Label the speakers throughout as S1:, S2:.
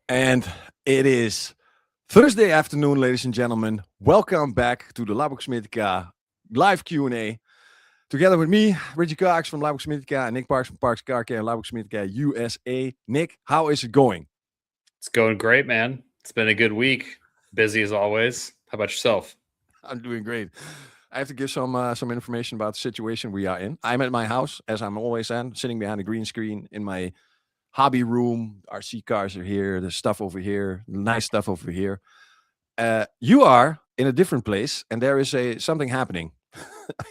S1: And it is Thursday afternoon, ladies and gentlemen. Welcome back to the Labocosmetica live Q&A. Together with me, Richie Cox from Labocosmetica and Nick Parks from Parks Car Care and Labocosmetica USA. Nick, how is it going?
S2: It's going great, man. It's been a good week. Busy as always. How about yourself?
S1: I'm doing great. I have to give some information about the situation we are in. I'm at my house, as I'm always sitting behind a green screen in my hobby room. RC cars are here. There's stuff over here. Nice stuff over here. You are in a different place, and there is something happening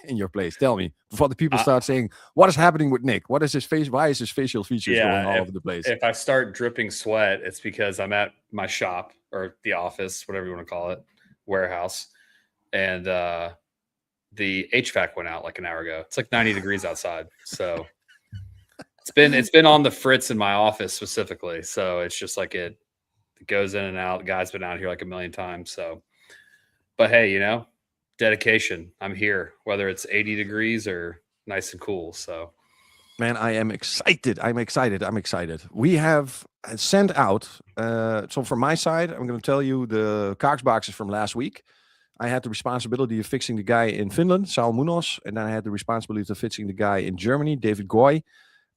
S1: in your place. Tell me before the people start saying, "What is happening with Nick? What is his face? Why is his facial features going all over the place?"
S2: If I start dripping sweat, it's because I'm at my shop or the office, whatever you want to call it, warehouse, and the HVAC went out like an hour ago. It's like 90 degrees outside, so. It's been on the fritz in my office specifically. So it's just like it goes in and out. The guy's been out here like a million times. So, but hey, dedication. I'm here, whether it's 80 degrees or nice and cool. So,
S1: man, I am excited. I'm excited. We have sent out. So from my side, I'm going to tell you the Cox boxes from last week. I had the responsibility of fixing the guy in Finland, Saul Munoz, and then I had the responsibility of fixing the guy in Germany, David Goy.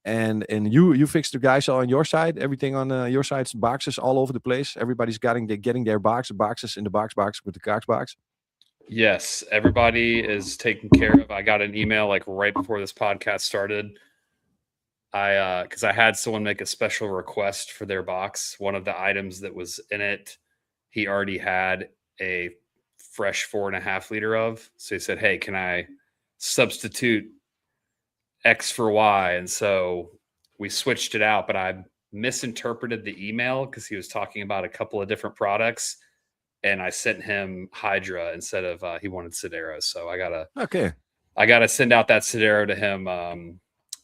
S1: And you fixed the guys on your side, everything on your side's boxes all over the place. Everybody's getting their boxes in the box with the Cox box.
S2: Yes, everybody is taken care of. I got an email like right before this podcast started. Because I had someone make a special request for their box. One of the items that was in it, he already had a fresh 4.5 liter of. So he said, "Hey, can I substitute X for Y?" And so we switched it out, but I misinterpreted the email because he was talking about a couple of different products, and I sent him Hydra instead of he wanted Sidero. So I gotta send out that Sidero to him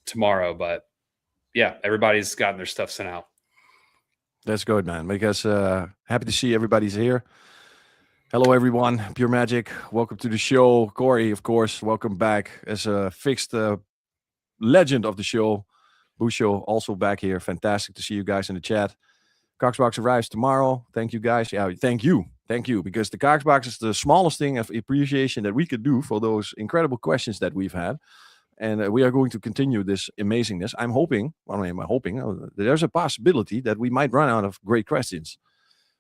S2: tomorrow. But yeah, everybody's gotten their stuff sent out.
S1: That's good, man. Because happy to see everybody's here. Hello, everyone. Pure Magic. Welcome to the show. Corey, of course, welcome back as a fixed legend of the show. Busho also back here. Fantastic to see you guys in the chat. Coxbox arrives tomorrow. Thank you, guys. Yeah, thank you, because the Coxbox is the smallest thing of appreciation that we could do for those incredible questions that we've had, and we are going to continue this amazingness. I'm hoping. There's a possibility that we might run out of great questions.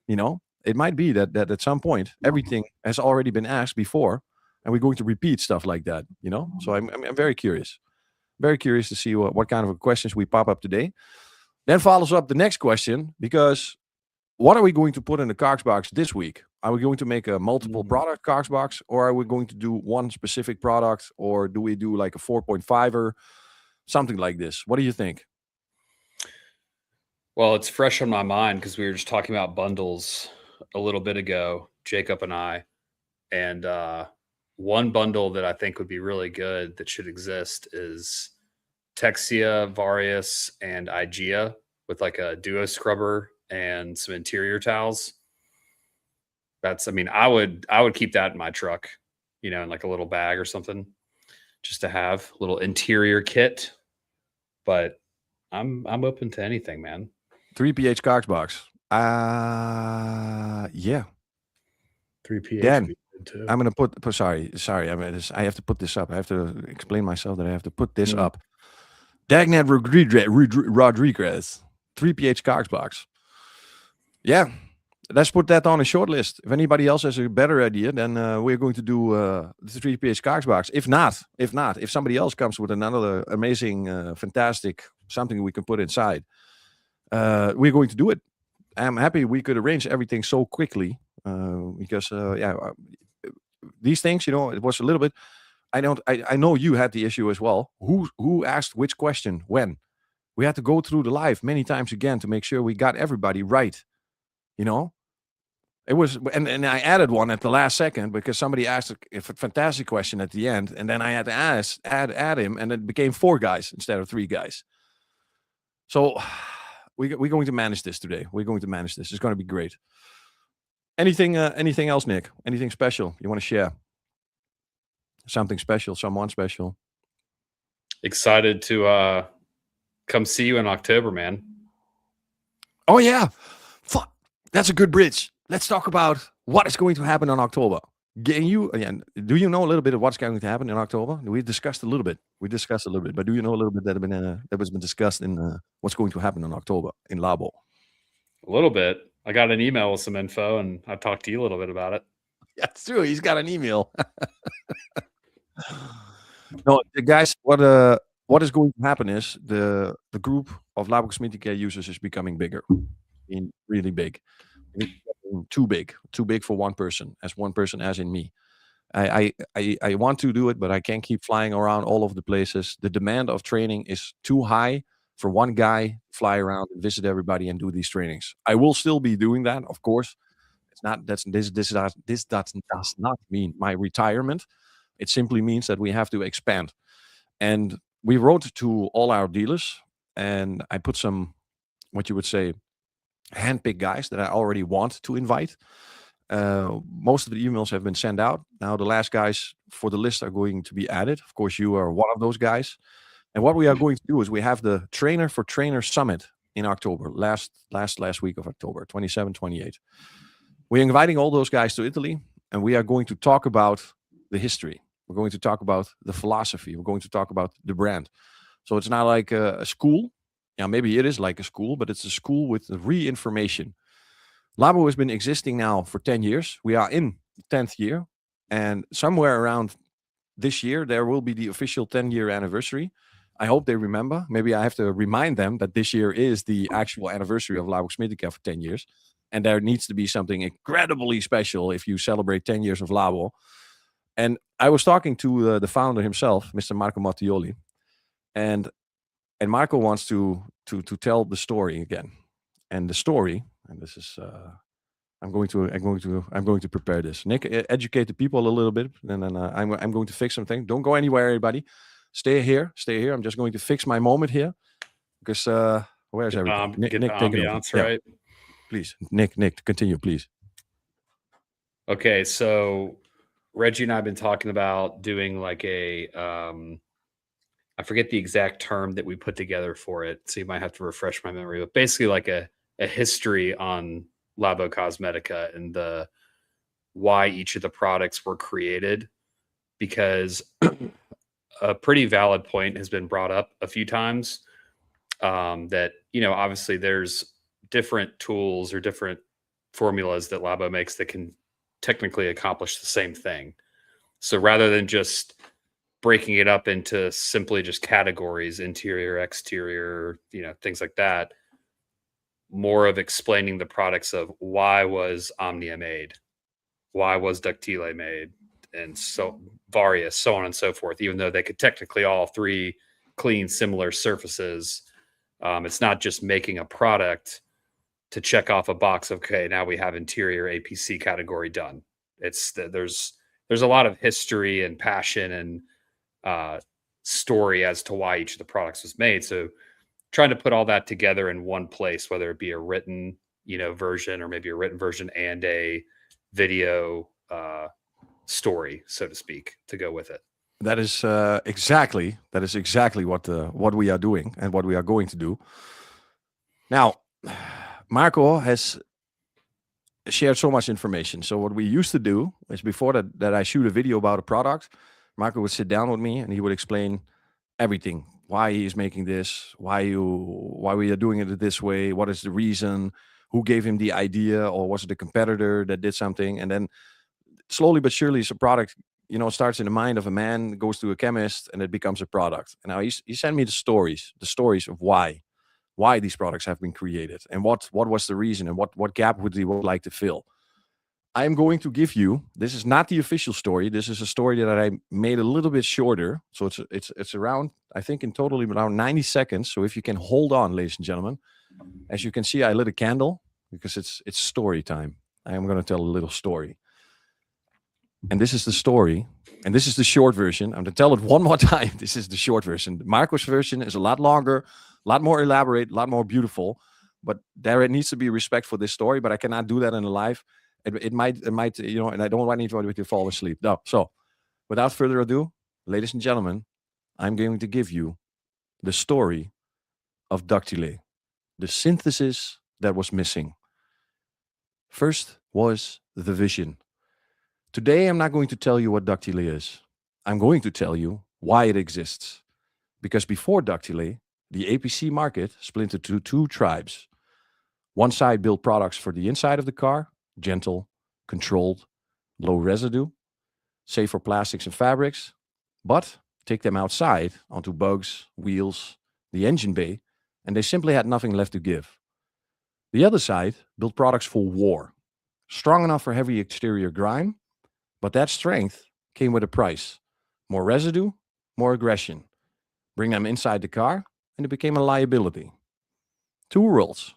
S1: It might be that at some point everything has already been asked before, and we're going to repeat stuff like that. So I'm very curious. Very curious to see what kind of questions we pop up today. Then follows up the next question, because what are we going to put in the Cox box this week? Are we going to make a multiple product Cox box, or are we going to do one specific product, or do we do like a 4.5er, something like this? What do you think?
S2: Well, it's fresh on my mind because we were just talking about bundles a little bit ago, Jacob and I, and one bundle that I think would be really good that should exist is Texia, Varius, and Igea with like a duo scrubber and some interior towels. I would keep that in my truck, in like a little bag or something, just to have a little interior kit. But I'm open to anything, man.
S1: 3PH Cox box. Yeah.
S2: 3PH.
S1: Dan, I'm gonna put. Sorry. I have to put this up. I have to explain myself that I have to put this up. Dagnet Rodriguez, 3PH Cox box. Yeah, let's put that on a short list. If anybody else has a better idea, then we're going to do the 3PH Cox box. If somebody else comes with another amazing, fantastic something we can put inside, we're going to do it. I'm happy we could arrange everything so quickly because these things, it was a little bit. I know you had the issue as well. Who asked which question when? We had to go through the live many times again to make sure we got everybody right. You know, it was, and I added one at the last second because somebody asked a fantastic question at the end, and then I had to add him, and it became 4 guys instead of 3 guys. So we're going to manage this today. We're going to manage this. It's going to be great. Anything else, Nick? Anything special you want to share? Something special, someone special.
S2: Excited to come see you in October, man.
S1: Oh yeah, that's a good bridge. Let's talk about what is going to happen in October. Do you know a little bit of what's going to happen in October? We discussed a little bit. But do you know a little bit that was been discussed in what's going to happen in October in Labo?
S2: A little bit. I got an email with some info, and I talked to you a little bit about it.
S1: Yeah, it's true. He's got an email. No, guys, what is going to happen is the group of Labocosmetica users is becoming bigger, really big. Too big for one person, as in me. I want to do it, but I can't keep flying around all over the places. The demand of training is too high for one guy to fly around and visit everybody and do these trainings. I will still be doing that, of course. It's not this does not mean my retirement. It simply means that we have to expand. And we wrote to all our dealers, and I put some, what you would say, handpicked guys that I already want to invite. Most of the emails have been sent out. Now the last guys for the list are going to be added. Of course, you are one of those guys. And what we are going to do is we have the Trainer for Trainer Summit in October, last week of October, 27, 28. We're inviting all those guys to Italy, and we are going to talk about the history. We're going to talk about the philosophy. We're going to talk about the brand. So it's not like a school. Yeah, maybe it is like a school, but it's a school with re-information. Labo has been existing now for 10 years. We are in the 10th year, and somewhere around this year, there will be the official 10-year anniversary. I hope they remember. Maybe I have to remind them that this year is the actual anniversary of Labocosmetica for 10 years. And there needs to be something incredibly special if you celebrate 10 years of Labo. And I was talking to the founder himself, Mr. Marco Mattioli, and Marco wants to tell the story again. And the story, and this is I'm going to prepare this. Nick, educate the people a little bit, and then I'm going to fix something. Don't go anywhere, everybody. Stay here. I'm just going to fix my moment here because where's everybody?
S2: Nick, take it over. Right?
S1: Yeah. Please, Nick, continue, please.
S2: Okay, so Reggie and I have been talking about doing like a I forget the exact term that we put together for it, so you might have to refresh my memory, but basically like a history on Labocosmetica and the why each of the products were created, because a pretty valid point has been brought up a few times, that, you know, obviously there's different tools or different formulas that Labo makes that can technically accomplish the same thing. So rather than just breaking it up into simply just categories, interior, exterior, you know, things like that, more of explaining the products of why was Omnia made, why was Ductile made, and so Various, so on and so forth, even though they could technically all three clean similar surfaces. It's not just making a product to check off a box of, okay, now we have interior APC category done. It's there's a lot of history and passion and story as to why each of the products was made. So trying to put all that together in one place, whether it be a written, you know, version or maybe a written version and a video story, so to speak, to go with it.
S1: That is exactly what we are doing and what we are going to do. Now, Marco has shared so much information. So what we used to do is before that I shoot a video about a product, Marco would sit down with me and he would explain everything. Why he is making this, why we are doing it this way, what is the reason, who gave him the idea, or was it a competitor that did something? And then slowly but surely, it's a product, you know, starts in the mind of a man, goes to a chemist, and it becomes a product. And now he sent me the stories of why these products have been created and what was the reason and what gap would he like to fill. I am going to give you. This is not the official story. This is a story that I made a little bit shorter. So it's around, I think, in totally around 90 seconds. So if you can hold on, ladies and gentlemen, as you can see, I lit a candle because it's story time. I am going to tell a little story, and this is the story, and this is the short version. I'm going to tell it one more time. This is the short version. Marco's version is a lot longer, a lot more elaborate, a lot more beautiful. But there it needs to be respect for this story. But I cannot do that in a live. It might, and I don't want anybody to fall asleep. No. So, without further ado, ladies and gentlemen, I'm going to give you the story of Dactylé, the synthesis that was missing. First was the vision. Today, I'm not going to tell you what Dactylé is. I'm going to tell you why it exists. Because before Dactylé, the APC market split into two tribes. One side built products for the inside of the car, gentle, controlled, low residue, safe for plastics and fabrics, but take them outside onto bugs, wheels, the engine bay, and they simply had nothing left to give. The other side built products for war, strong enough for heavy exterior grime, but that strength came with a price. More residue, more aggression. Bring them inside the car, and it became a liability. Two worlds,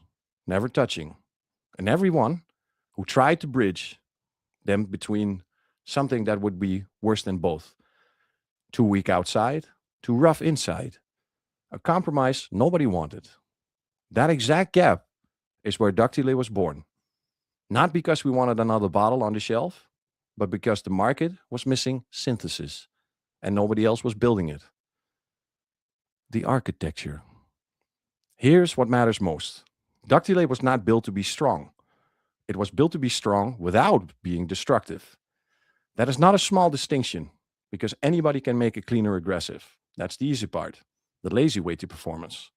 S1: never touching. And everyone who tried to bridge them between something that would be worse than both. Too weak outside, too rough inside. A compromise nobody wanted. That exact gap is where Dactylé was born. Not because we wanted another bottle on the shelf, but because the market was missing synthesis and nobody else was building it. The architecture. Here's what matters most. Dactylé was not built to be strong. It was built to be strong without being destructive. That is not a small distinction because anybody can make a cleaner aggressive. That's the easy part, the lazy way to performance.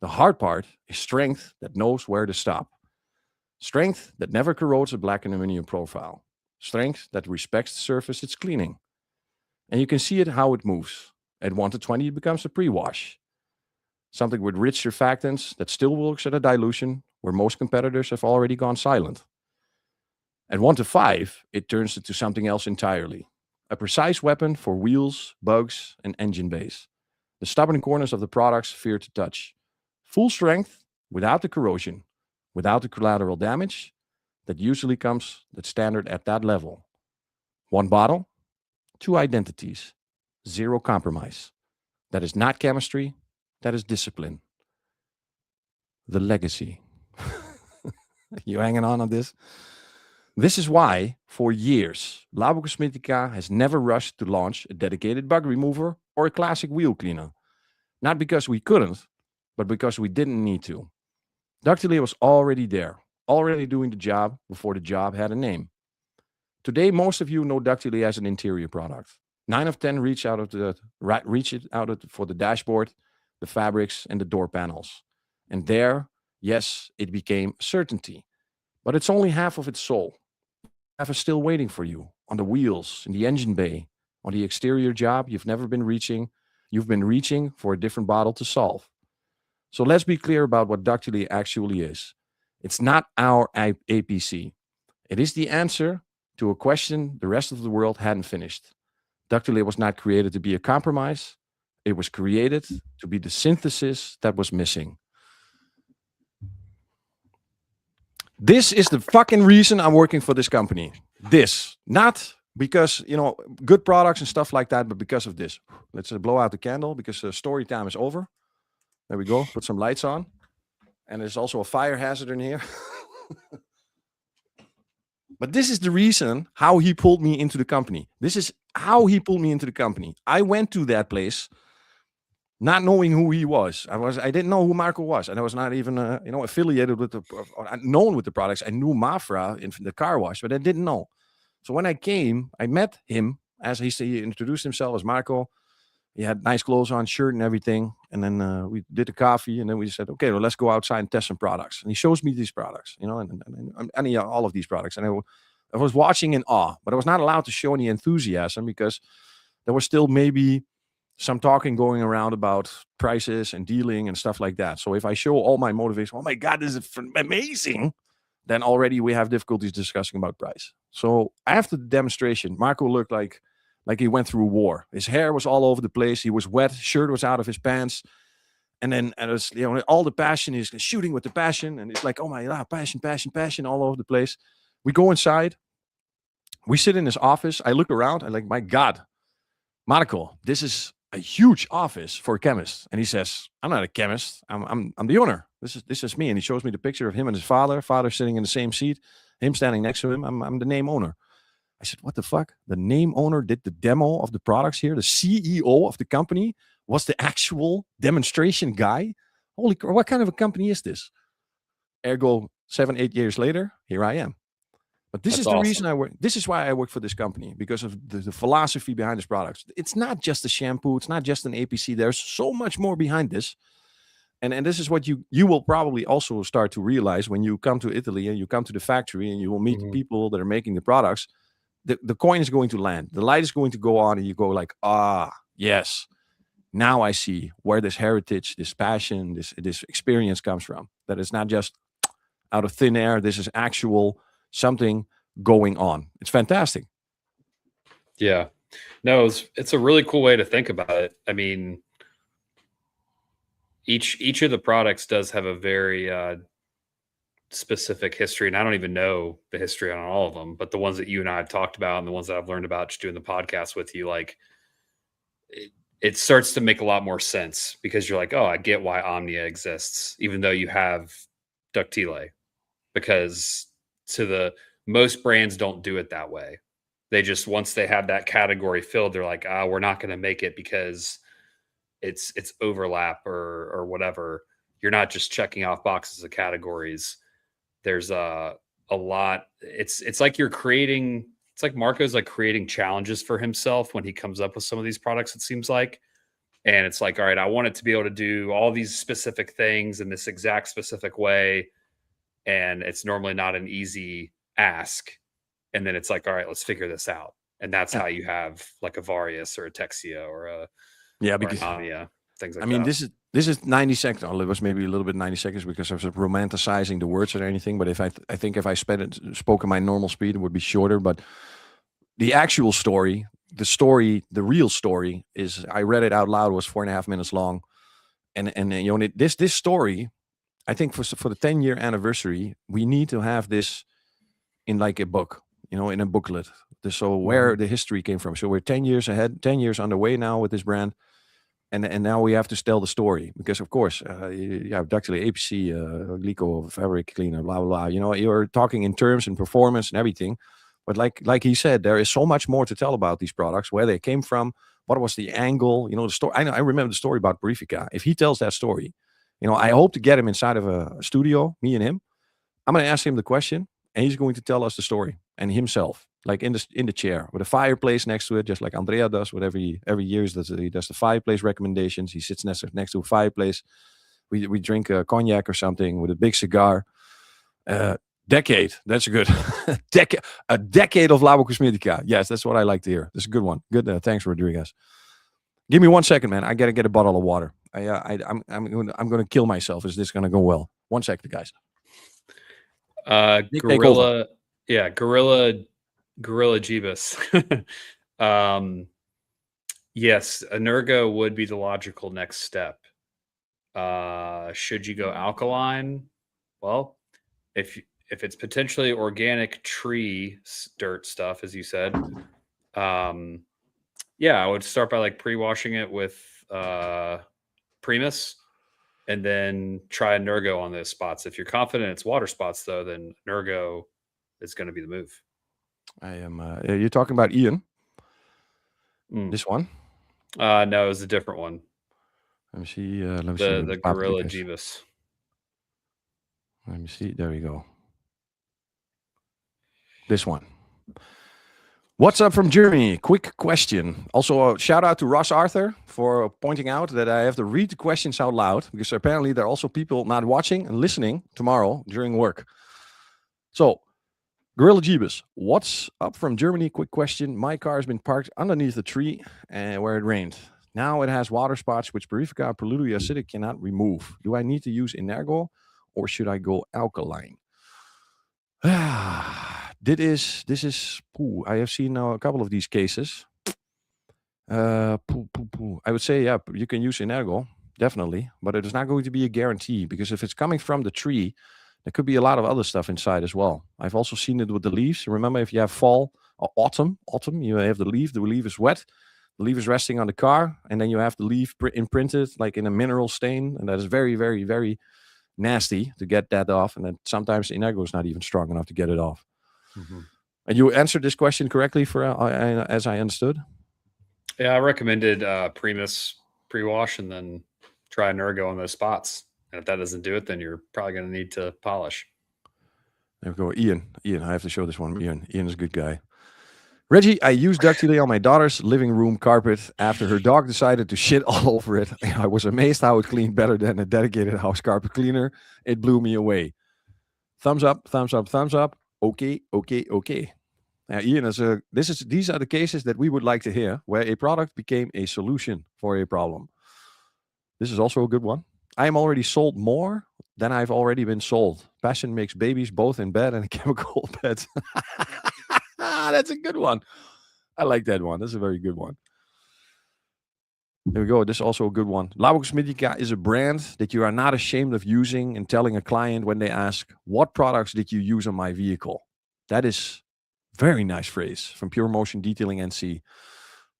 S1: The hard part is strength that knows where to stop. Strength that never corrodes a black aluminum profile. Strength that respects the surface it's cleaning. And you can see it how it moves. At 1 to 20, it becomes a pre-wash. Something with rich surfactants that still works at a dilution where most competitors have already gone silent. At 1 to 5, it turns into something else entirely. A precise weapon for wheels, bugs, and engine bays. The stubborn corners of the products fear to touch. Full strength without the corrosion, without the collateral damage that usually comes that's standard at that level. One bottle, two identities, zero compromise. That is not chemistry, that is discipline. The legacy. You hanging on this? This is why, for years, Labocosmetica has never rushed to launch a dedicated bug remover or a classic wheel cleaner. Not because we couldn't, but because we didn't need to. Dactylé was already there, already doing the job before the job had a name. Today, most of you know Dactylé as an interior product. 9 of 10 reach it out for the dashboard, the fabrics, and the door panels. And there, yes, it became certainty. But it's only half of its soul. Half is still waiting for you on the wheels, in the engine bay, on the exterior job you've never been reaching. You've been reaching for a different bottle to solve. So let's be clear about what Dactylé actually is. It's not our APC. It is the answer to a question the rest of the world hadn't finished. Dactylé was not created to be a compromise. It was created to be the synthesis that was missing. This is the fucking reason I'm working for this company. This, not because, good products and stuff like that, but because of this. Let's blow out the candle because the story time is over. There we go. Put some lights on. And there's also a fire hazard in here. But this is the reason how he pulled me into the company. This is how he pulled me into the company. I went to that place not knowing who he was. I didn't know who Marco was, and I was not even affiliated with known with the products. I knew Mafra in the car wash, but I didn't know. So when I came, I met him as he introduced himself as Marco. He had nice clothes on, shirt and everything. And then we did the coffee, and then we said, okay, well, let's go outside and test some products. And he shows me these products, and all of these products. And I was watching in awe, but I was not allowed to show any enthusiasm because there was still maybe some talking going around about prices and dealing and stuff like that. So if I show all my motivation, oh my God, this is amazing. then already we have difficulties discussing about price. So after the demonstration, Marco looked like he went through war. His hair was all over the place. He was wet. Shirt was out of his pants. And then and it was, all the passion. He's shooting with the passion, and it's like, oh my god, passion, passion, passion, all over the place. We go inside. We sit in his office. I look around. I'm like, my god, Marco, this is a huge office for a chemist. And he says, I'm not a chemist. I'm the owner. This is me. And he shows me the picture of him and his father sitting in the same seat, him standing next to him. I'm the name owner. I said, what the fuck? The name owner did the demo of the products here. The CEO of the company was the actual demonstration guy. Holy crap, what kind of a company is this? Ergo, 7-8 years later, here I am. But this
S2: That's
S1: is the reason
S2: awesome.
S1: I work. This is why I work for this company, because of the philosophy behind this products. It's not just a shampoo. It's not just an APC. There's so much more behind this. And this is what you will probably also start to realize when you come to Italy and you come to the factory and you will meet the
S2: Mhm.
S1: people that are making the products. The coin is going to land. The light is going to go on, and you go like, yes. Now I see where this heritage, this passion, this experience comes from. That it's not just out of thin air. This is actual something going on. It's fantastic.
S2: Yeah. No, it's a really cool way to think about it. I mean, each of the products does have a very specific history, and I don't even know the history on all of them, but the ones that you and I have talked about and the ones that I've learned about just doing the podcast with you, like it starts to make a lot more sense because you're like, oh, I get why Omnia exists, even though you have Ductile, because to the most brands don't do it that way. They just once they have that category filled, they're like, we're not going to make it because it's overlap or whatever. You're not just checking off boxes of categories. There's a lot. It's like you're creating. It's like Marco's like creating challenges for himself when he comes up with some of these products. It seems like, and it's like, all right, I want it to be able to do all these specific things in this exact specific way, and it's normally not an easy ask. And then it's like, all right, let's figure this out. And that's
S1: Yeah,
S2: how you have like a Varius or a Texia
S1: yeah,
S2: or an
S1: because
S2: Omnia, things
S1: I
S2: like
S1: mean
S2: that.
S1: this is 90 seconds. Or it was maybe a little bit 90 seconds because I was romanticizing the words or anything. But if I think if I spoke at my normal speed, it would be shorter. But the actual story, the real story is I read it out loud. It was 4.5 minutes long, and this story. I think for the 10-year anniversary, we need to have this in like a book, in a booklet. So
S2: Mm-hmm.
S1: where the history came from. So we're 10 years ahead, 10 years underway now with this brand. And now we have to tell the story because, of course, you have Ductile APC, Glico fabric cleaner, blah, blah, blah. You're talking in terms and performance and everything. But like he said, there is so much more to tell about these products, where they came from, what was the angle, the story. I remember the story about Brifica. If he tells that story, I hope to get him inside of a studio, me and him. I'm going to ask him the question, and he's going to tell us the story and himself, like in the chair with a fireplace next to it, just like Andrea does. Whatever every year he does the fireplace recommendations. He sits next to a fireplace. We drink a cognac or something with a big cigar. Uh, Decade. That's a good decade. A decade of Labocosmetica. Yes, that's what I like to hear. That's a good one. Good. Thanks, Rodriguez. Give me 1 second, man. I gotta get a bottle of water. I'm gonna kill myself. Is this gonna go well? 1 second, guys. Take over.
S2: Gorilla, yeah, Gorilla Jeebus. um, yes, Energo would be the logical next step. Should you go alkaline? Well, if it's potentially organic tree dirt stuff, as you said, yeah, I would start by like pre-washing it with Primus, and then try Nergo on those spots. If you're confident it's water spots, though, then Nergo is going to be the move.
S1: I am. You're talking about Ian.
S2: Mm.
S1: This one.
S2: No, it was a different one.
S1: Let me see. Let me see with the
S2: The Gorilla
S1: paprikas.
S2: Jeebus.
S1: Let me see. There we go. This one. What's up from Germany? Quick question. Also, a shout out to Ross Arthur for pointing out that I have to read the questions out loud because apparently there are also people not watching and listening tomorrow during work. So, Gorilla Jeebus, what's up from Germany? Quick question. My car has been parked underneath a tree where it rained. Now it has water spots which Purifica Preludio Acidic cannot remove. Do I need to use Energo or should I go alkaline? This is. I have seen now a couple of these cases. I would say, yeah, you can use Inergo, definitely, but it is not going to be a guarantee because if it's coming from the tree, there could be a lot of other stuff inside as well. I've also seen it with the leaves. Remember, if you have fall or autumn, you have the leaf is wet, the leaf is resting on the car, and then you have the leaf imprinted like in a mineral stain, and that is very, very, very nasty to get that off. And then sometimes Inergo is not even strong enough to get it off.
S2: Mm-hmm.
S1: And you answered this question correctly for as I understood.
S2: Yeah, I recommended Primus pre-wash and then try Energo on those spots. And if that doesn't do it, then you're probably going to need to polish.
S1: There we go. Ian, I have to show this one. Ian is a good guy. Reggie, I used Duct today on my daughter's living room carpet after her dog decided to shit all over it. I was amazed how it cleaned better than a dedicated house carpet cleaner. It blew me away. Thumbs up, thumbs up, thumbs up. Okay. Now, Ian, these are the cases that we would like to hear where a product became a solution for a problem. This is also a good one. I am already sold more than I've already been sold. Passion makes babies both in bed and a chemical bed. That's a good one. I like that one. That's a very good one. There we go. This is also a good one. Labocosmetica is a brand that you are not ashamed of using and telling a client when they ask, what products did you use on my vehicle? That is very nice phrase from Pure Motion Detailing NC.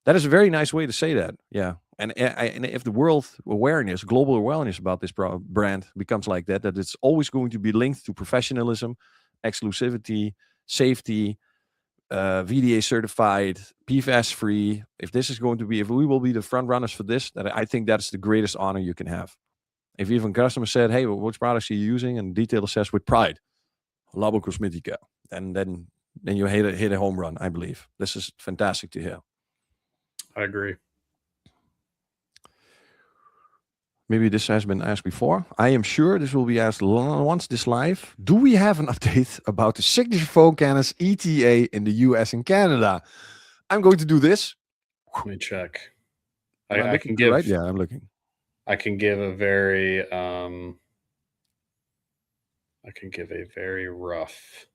S1: That is a very nice way to say that. Yeah. And if the world awareness, global awareness about this brand becomes like that, that it's always going to be linked to professionalism, exclusivity, safety, VDA certified, PFAS free. If we will be the front runners for this, that I think that's the greatest honor you can have. If even customer said, "Hey, which products are you using?" and the detailer says with pride, Labocosmetica, and then you hit a home run. I believe this is fantastic to hear.
S2: I agree.
S1: Maybe this has been asked before. I am sure this will be asked once this live. Do we have an update about the signature foam cannons ETA in the US and Canada? I'm going to do this.
S2: Let me check.
S1: I can give. Right? Yeah, I'm looking.
S2: I can give a very rough.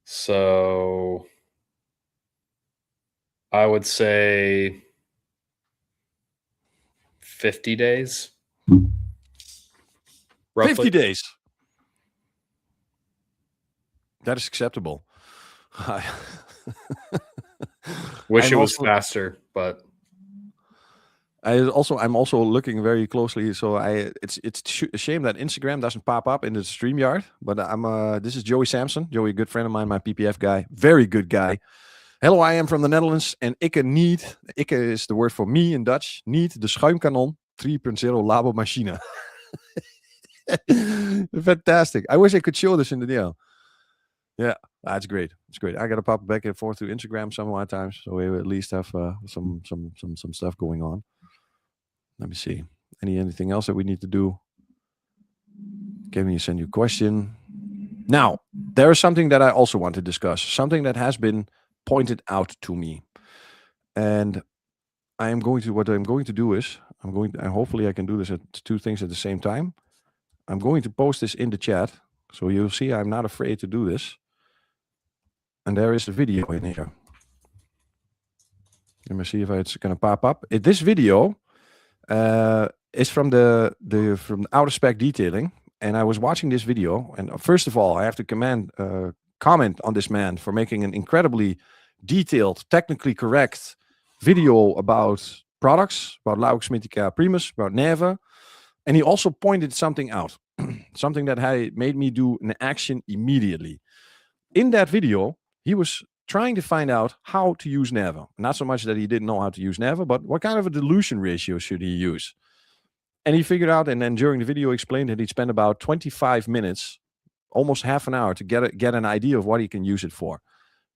S2: So I would say 50 days.
S1: Roughly. 50 days. That is acceptable.
S2: Wish it was faster, but
S1: I'm also looking very closely. So it's a shame that Instagram doesn't pop up in the StreamYard. But this is Joey Sampson. Joey, a good friend of mine, my PPF guy, very good guy. Hello, I am from the Netherlands, and ikke is the word for me in Dutch. Niet de schuimkanon 3.0 Labo machine. Fantastic. I wish I could show this in the video. Yeah, that's great. It's great. I got to pop back and forth to Instagram some more times, so we at least have some stuff going on. Let me see. Anything else that we need to do? Can we send you a question? Now, there is something that I also want to discuss. Something that has been pointed out to me, and what I'm going to do is hopefully I can do this at two things at the same time. I'm going to post this in the chat, so you'll see I'm not afraid to do this. And there is a video in here. Let me see if it's going to pop up. This video is from from Outer Spec Detailing, and I was watching this video. And first of all, I have to comment on this man for making an incredibly detailed, technically correct video about products, about Labocosmetica Primus, about Neve. And he also pointed something out, something that made me do an action immediately. In that video, he was trying to find out how to use Neve. Not so much that he didn't know how to use Neve, but what kind of a dilution ratio should he use? And he figured out, and then during the video explained that he'd spend about 25 minutes, almost half an hour to get an idea of what he can use it for.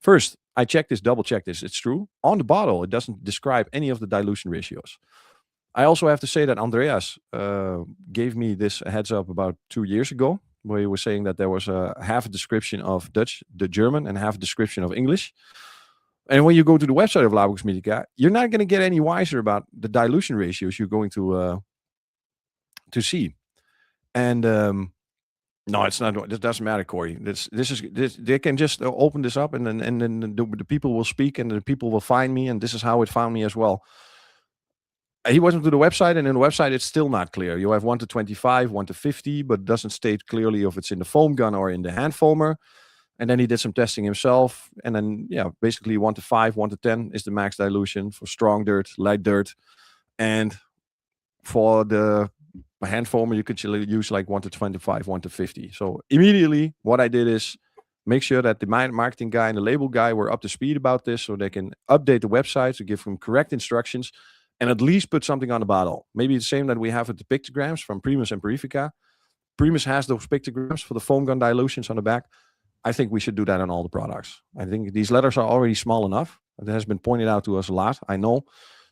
S1: First, I double checked this. It's true. On the bottle, it doesn't describe any of the dilution ratios. I also have to say that Andreas gave me this heads up about 2 years ago, where he was saying that there was half a description of the German, and half a description of English. And when you go to the website of Labocosmetica, you're not going to get any wiser about the dilution ratios you're going to see. And No, it's not. It doesn't matter, Corey. This. They can just open this up, and then the people will speak, and the people will find me, and this is how it found me as well. He went to the website, and in the website, it's still not clear. You have 1 to 25, 1 to 50, but it doesn't state clearly if it's in the foam gun or in the hand foamer. And then he did some testing himself, and then basically 1 to 5, 1 to 10 is the max dilution for strong dirt, light dirt, and for the hand foamer, you could use like 1 to 25, 1 to 50. So immediately what I did is make sure that the marketing guy and the label guy were up to speed about this so they can update the website to give them correct instructions and at least put something on the bottle. Maybe the same that we have with the pictograms from Primus and Purifica. Primus has those pictograms for the foam gun dilutions on the back. I think we should do that on all the products. I think these letters are already small enough. It has been pointed out to us a lot, I know.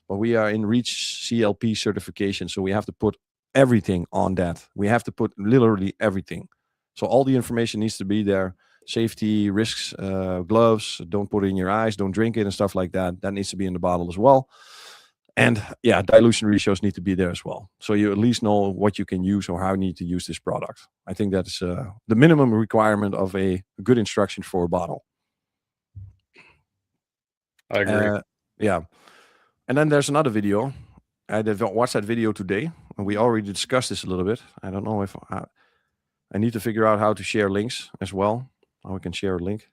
S1: But we are in REACH CLP certification, so we have to put everything on that. We have to put literally everything. So all the information needs to be there. Safety, risks, gloves, don't put it in your eyes, don't drink it and stuff like that. That needs to be in the bottle as well. And dilution ratios need to be there as well. So you at least know what you can use or how you need to use this product. I think that's the minimum requirement of a good instruction for a bottle.
S2: I agree.
S1: And then there's another video. I did watch that video today, and we already discussed this a little bit. I don't know if I need to figure out how to share links as well. How we can share a link.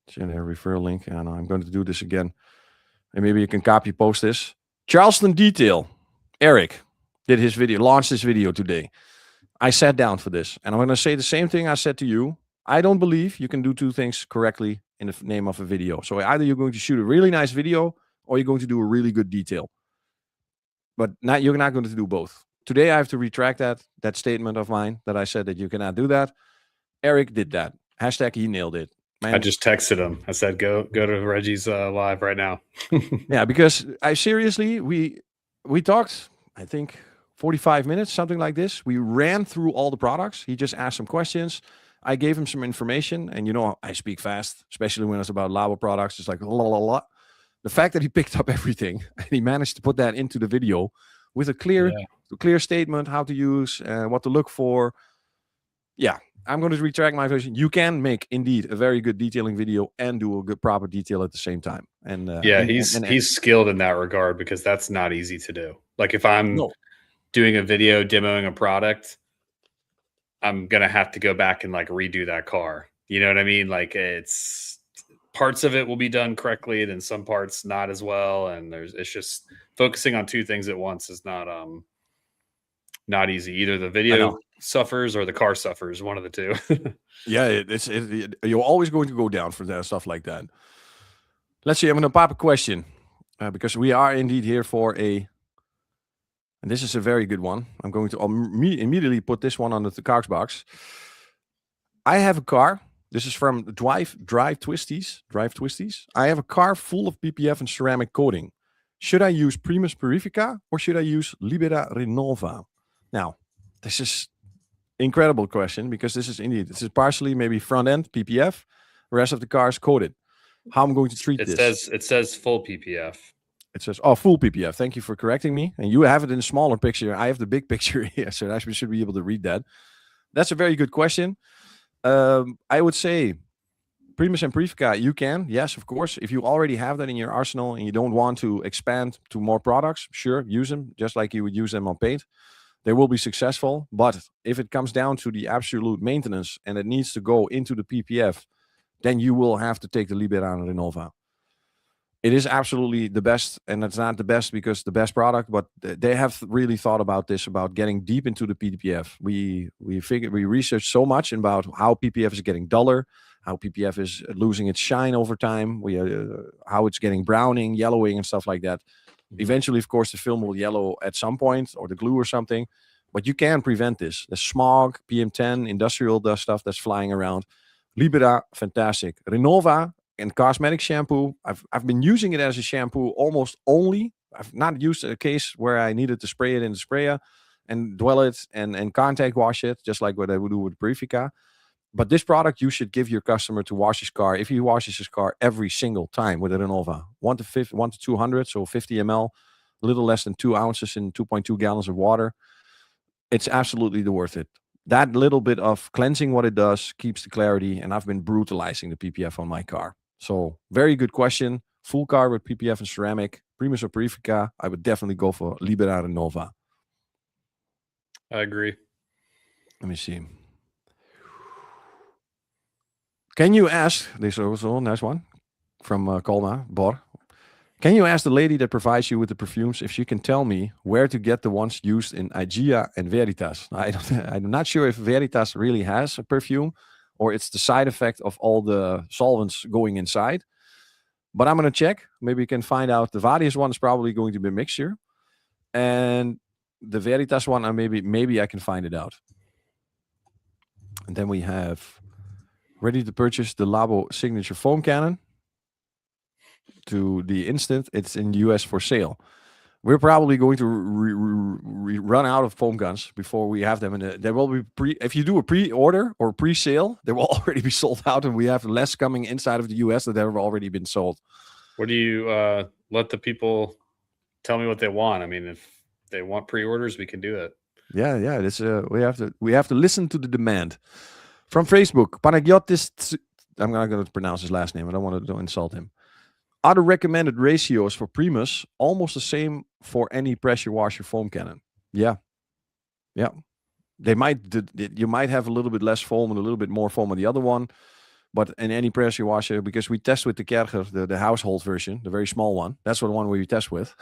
S1: Share a referral link, and I'm going to do this again. And maybe you can copy post this. Charleston Detail. Eric did his video, launched this video today. I sat down for this, and I'm going to say the same thing I said to you. I don't believe you can do two things correctly in the name of a video. So either you're going to shoot a really nice video or you're going to do a really good detail. But you're not going to do both. Today I have to retract that statement of mine that I said that you cannot do that. Eric did that. Hashtag he nailed it. Man.
S2: I just texted him. I said, go to Reggie's live right now.
S1: Yeah, because we talked, I think 45 minutes, something like this. We ran through all the products. He just asked some questions. I gave him some information, and I speak fast, especially when it's about Labo products. It's like la la la. The fact that he picked up everything and he managed to put that into the video with a clear statement, how to use, what to look for. Yeah, I'm going to retract my version. You can make indeed a very good detailing video and do a good proper detail at the same time. And
S2: he's skilled in that regard, because that's not easy to do. Like if I'm doing a video demoing a product, I'm going to have to go back and like redo that car. You know what I mean? Like it's parts of it will be done correctly, then some parts not as well. And it's just focusing on two things at once is not easy. Either the video suffers or the car suffers, one of the two.
S1: Yeah, you're always going to go down for that stuff like that. Let's see. I'm going to pop a question because we are indeed here for and this is a very good one. I'm going to immediately put this one on the cards box. I have a car. This is from Drive Twisties. I have a car full of PPF and ceramic coating. Should I use Primus Purifica or should I use Libera Renova? Now, this is incredible question because this is partially maybe front end PPF. The rest of the car is coated. How I'm going to treat this?
S2: It says full PPF.
S1: It says, full PPF. Thank you for correcting me. And you have it in a smaller picture. I have the big picture here, so I should be able to read that. That's a very good question. I would say Primus and Purifica, you can. Yes, of course. If you already have that in your arsenal and you don't want to expand to more products, sure, use them just like you would use them on paint. They will be successful. But if it comes down to the absolute maintenance and it needs to go into the PPF, then you will have to take the Libera Renova. It is absolutely the best, and it's not the best because the best product, but they have really thought about this, about getting deep into the PPF. We researched so much about how PPF is getting duller, how PPF is losing its shine over time, how it's getting browning, yellowing, and stuff like that. Eventually, of course, the film will yellow at some point, or the glue or something, but you can prevent this. The smog, PM10, industrial dust stuff that's flying around. Libera, fantastic. Renova and cosmetic shampoo. I've been using it as a shampoo almost only. I've not used a case where I needed to spray it in the sprayer and dwell it and contact wash it, just like what I would do with Purifica. But this product you should give your customer to wash his car if he washes his car every single time with a Renova. 1 to 200, so 50 ml, a little less than 2 ounces in 2.2 gallons of water. It's absolutely worth it. that little bit of cleansing, what it does, keeps the clarity. And I've been brutalizing the PPF on my car. So very good question. Full car with PPF and ceramic, Primus or Purifica, I would definitely go for Liberare Nova.
S2: I agree.
S1: Let me see. Can you ask, this is also a nice one from Colma, Bor. Can you ask the lady that provides you with the perfumes if she can tell me where to get the ones used in Igea and Veritas? I'm not sure if Veritas really has a perfume or it's the side effect of all the solvents going inside. But I'm going to check. Maybe you can find out. The Varius one is probably going to be a mixture. And the Veritas one, maybe I can find it out. And then we have ready to purchase the Labo signature foam cannon. To the instant, it's in the US for sale. We're probably going to run out of foam guns before we have them. And there will be if you do a pre-order or pre-sale, they will already be sold out, and we have less coming inside of the US that have already been sold.
S2: What do you let the people tell me what they want? I mean, if they want pre-orders, we can do it.
S1: Yeah. This we have to listen to the demand. From Facebook, Panagiotis. I'm not going to pronounce his last name. I don't want to insult him. Are the recommended ratios for Primus almost the same for any pressure washer foam cannon? Yeah. They might. You might have a little bit less foam and a little bit more foam on the other one, but in any pressure washer, because we test with the Kerger, the household version, the very small one. That's the one we test with.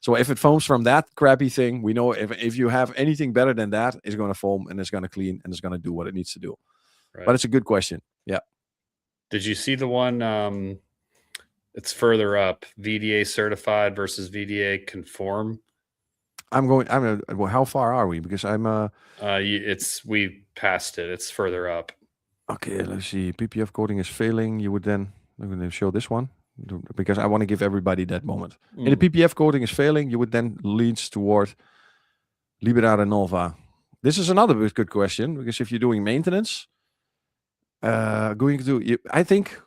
S1: So if it foams from that crappy thing, we know if you have anything better than that, it's going to foam and it's going to clean and it's going to do what it needs to do. Right. But it's a good question. Yeah.
S2: Did you see the one? It's further up, VDA certified versus VDA conform.
S1: Well, how far are we? Because
S2: we passed it. It's further up.
S1: Okay, let's see. PPF coating is failing. I'm going to show this one because I want to give everybody that moment. And the PPF coating is failing, you would then lean toward Liberare Nova. This is another good question because if you're doing maintenance, I think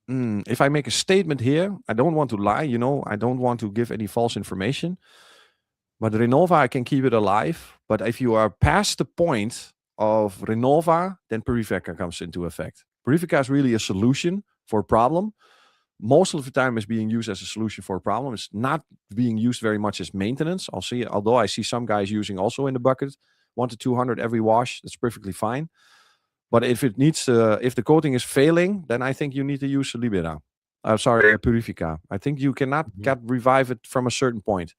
S1: if I make a statement here, I don't want to lie, I don't want to give any false information. But Renova, I can keep it alive. But if you are past the point of Renova, then Purifica comes into effect. Purifica is really a solution for a problem. Most of the time it's being used as a solution for a problem. It's not being used very much as maintenance. Although I see some guys using also in the bucket 1 to 200 every wash. That's perfectly fine. But if the coating is failing, then I think you need to use Libera. Purifica. I think you cannot revive it from a certain point.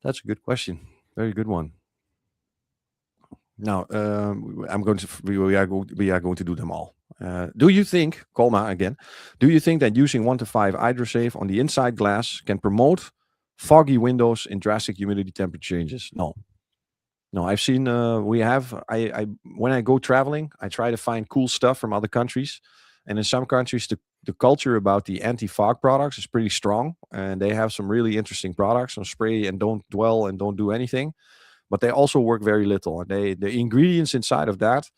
S1: That's a good question. Very good one. Now, we are going to do them all. Do you think, Colma again, do you think that using 1 to 5 hydrosave on the inside glass can promote foggy windows in drastic humidity temperature changes? No, I've seen, when I go traveling, I try to find cool stuff from other countries. And in some countries, the culture about the anti-fog products is pretty strong. And they have some really interesting products on spray and don't dwell and don't do anything. But they also work very little. And the ingredients inside of that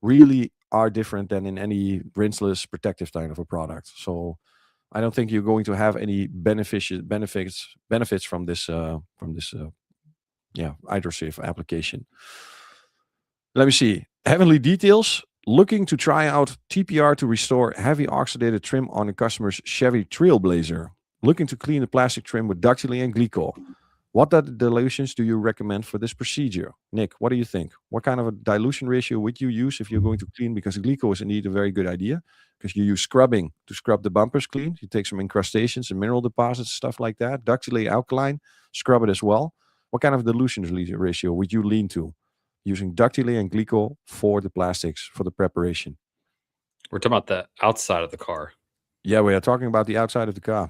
S1: really are different than in any rinseless protective kind of a product. So I don't think you're going to have any benefits from this hydrosave application. Let me see. Heavenly Details, looking to try out TPR to restore heavy oxidated trim on a customer's Chevy Trailblazer. Looking to clean the plastic trim with Ductilene and Glycol. What dilutions do you recommend for this procedure? Nick, what do you think? What kind of a dilution ratio would you use if you're going to clean? Because Glycol is indeed a very good idea because you use scrubbing to scrub the bumpers clean. You take some incrustations and mineral deposits, stuff like that. Ductilene alkaline, scrub it as well. What kind of dilution ratio would you lean to using Ductilene and Glycol for the plastics, for the preparation?
S2: We're talking about the outside of the car.
S1: Yeah, we are talking about the outside of the car.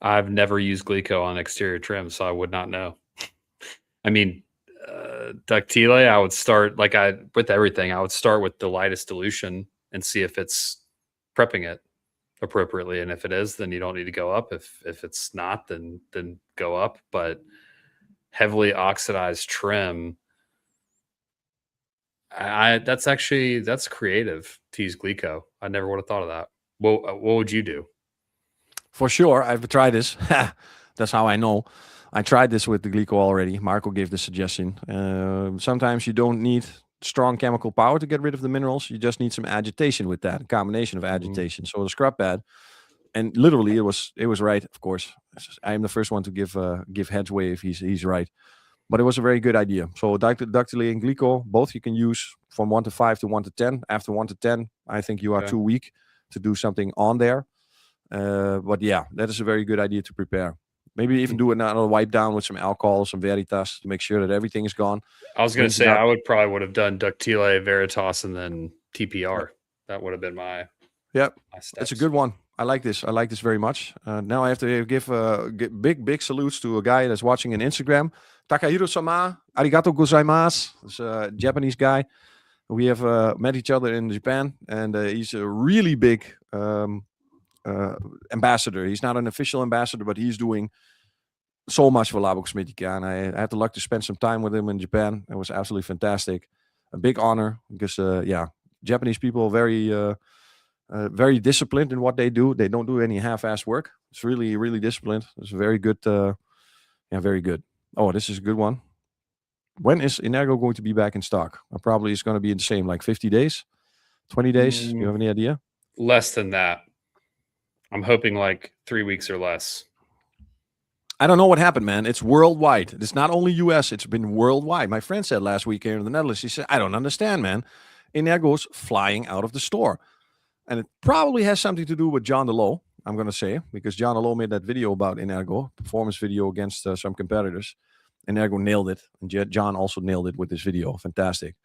S2: I've never used Glyco on exterior trim, so I would not know. I mean, Ductile, I would start with everything. I would start with the lightest dilution and see if it's prepping it appropriately. And if it is, then you don't need to go up. If it's not, then go up. But heavily oxidized trim, that's creative to use Glyco. I never would have thought of that. What would you do?
S1: For sure, I've tried this. That's how I know. I tried this with the Glico already. Marco gave the suggestion. Sometimes you don't need strong chemical power to get rid of the minerals. You just need some agitation with that, a combination of
S2: Mhm.
S1: agitation. So the scrub pad, and literally it was right. Of course, I am the first one to give headway if he's right. But it was a very good idea. So Dactyly and Glico, both you can use from 1 to 5 to 1 to 10. After 1 to 10, I think you are
S2: Okay.
S1: too weak to do something on there. But yeah, that is a very good idea to prepare. Maybe even do another wipe down with some alcohol, some Veritas to make sure that everything is gone.
S2: I was going to
S1: Rinse it
S2: say
S1: out.
S2: I would have done Ductile, Veritas, and then
S1: Yeah,
S2: TPR. That would have been my
S1: yeah, it's a
S2: steps.
S1: good one. I like this. I like this very much. Now I have to give big salutes to a guy that's watching on Instagram. Takahiro-sama, arigato gozaimasu. It's a Japanese guy. We have met each other in Japan, and he's a really big uh, ambassador. He's not an official ambassador, but he's doing so much for Labocosmetica, and I had the luck to spend some time with him in Japan. It was absolutely fantastic. A big honor because, Japanese people are very disciplined in what they do. They don't do any half-assed work. It's really, really disciplined. It's very good. Very good. Oh, this is a good one. When is Energo going to be back in stock? Probably it's going to be in the same, like 50 days, 20 days. You have any idea?
S2: Less than that. I'm hoping like 3 weeks or less.
S1: I don't know what happened, man. It's worldwide. It's not only US, it's been worldwide. My friend said last week here in the Netherlands, he said, I don't understand, man. Energo's flying out of the store. And it probably has something to do with John DeLow, I'm going to say, because John DeLow made that video about Energo, performance video against some competitors. Energo nailed it. And John also nailed it with this video. Fantastic.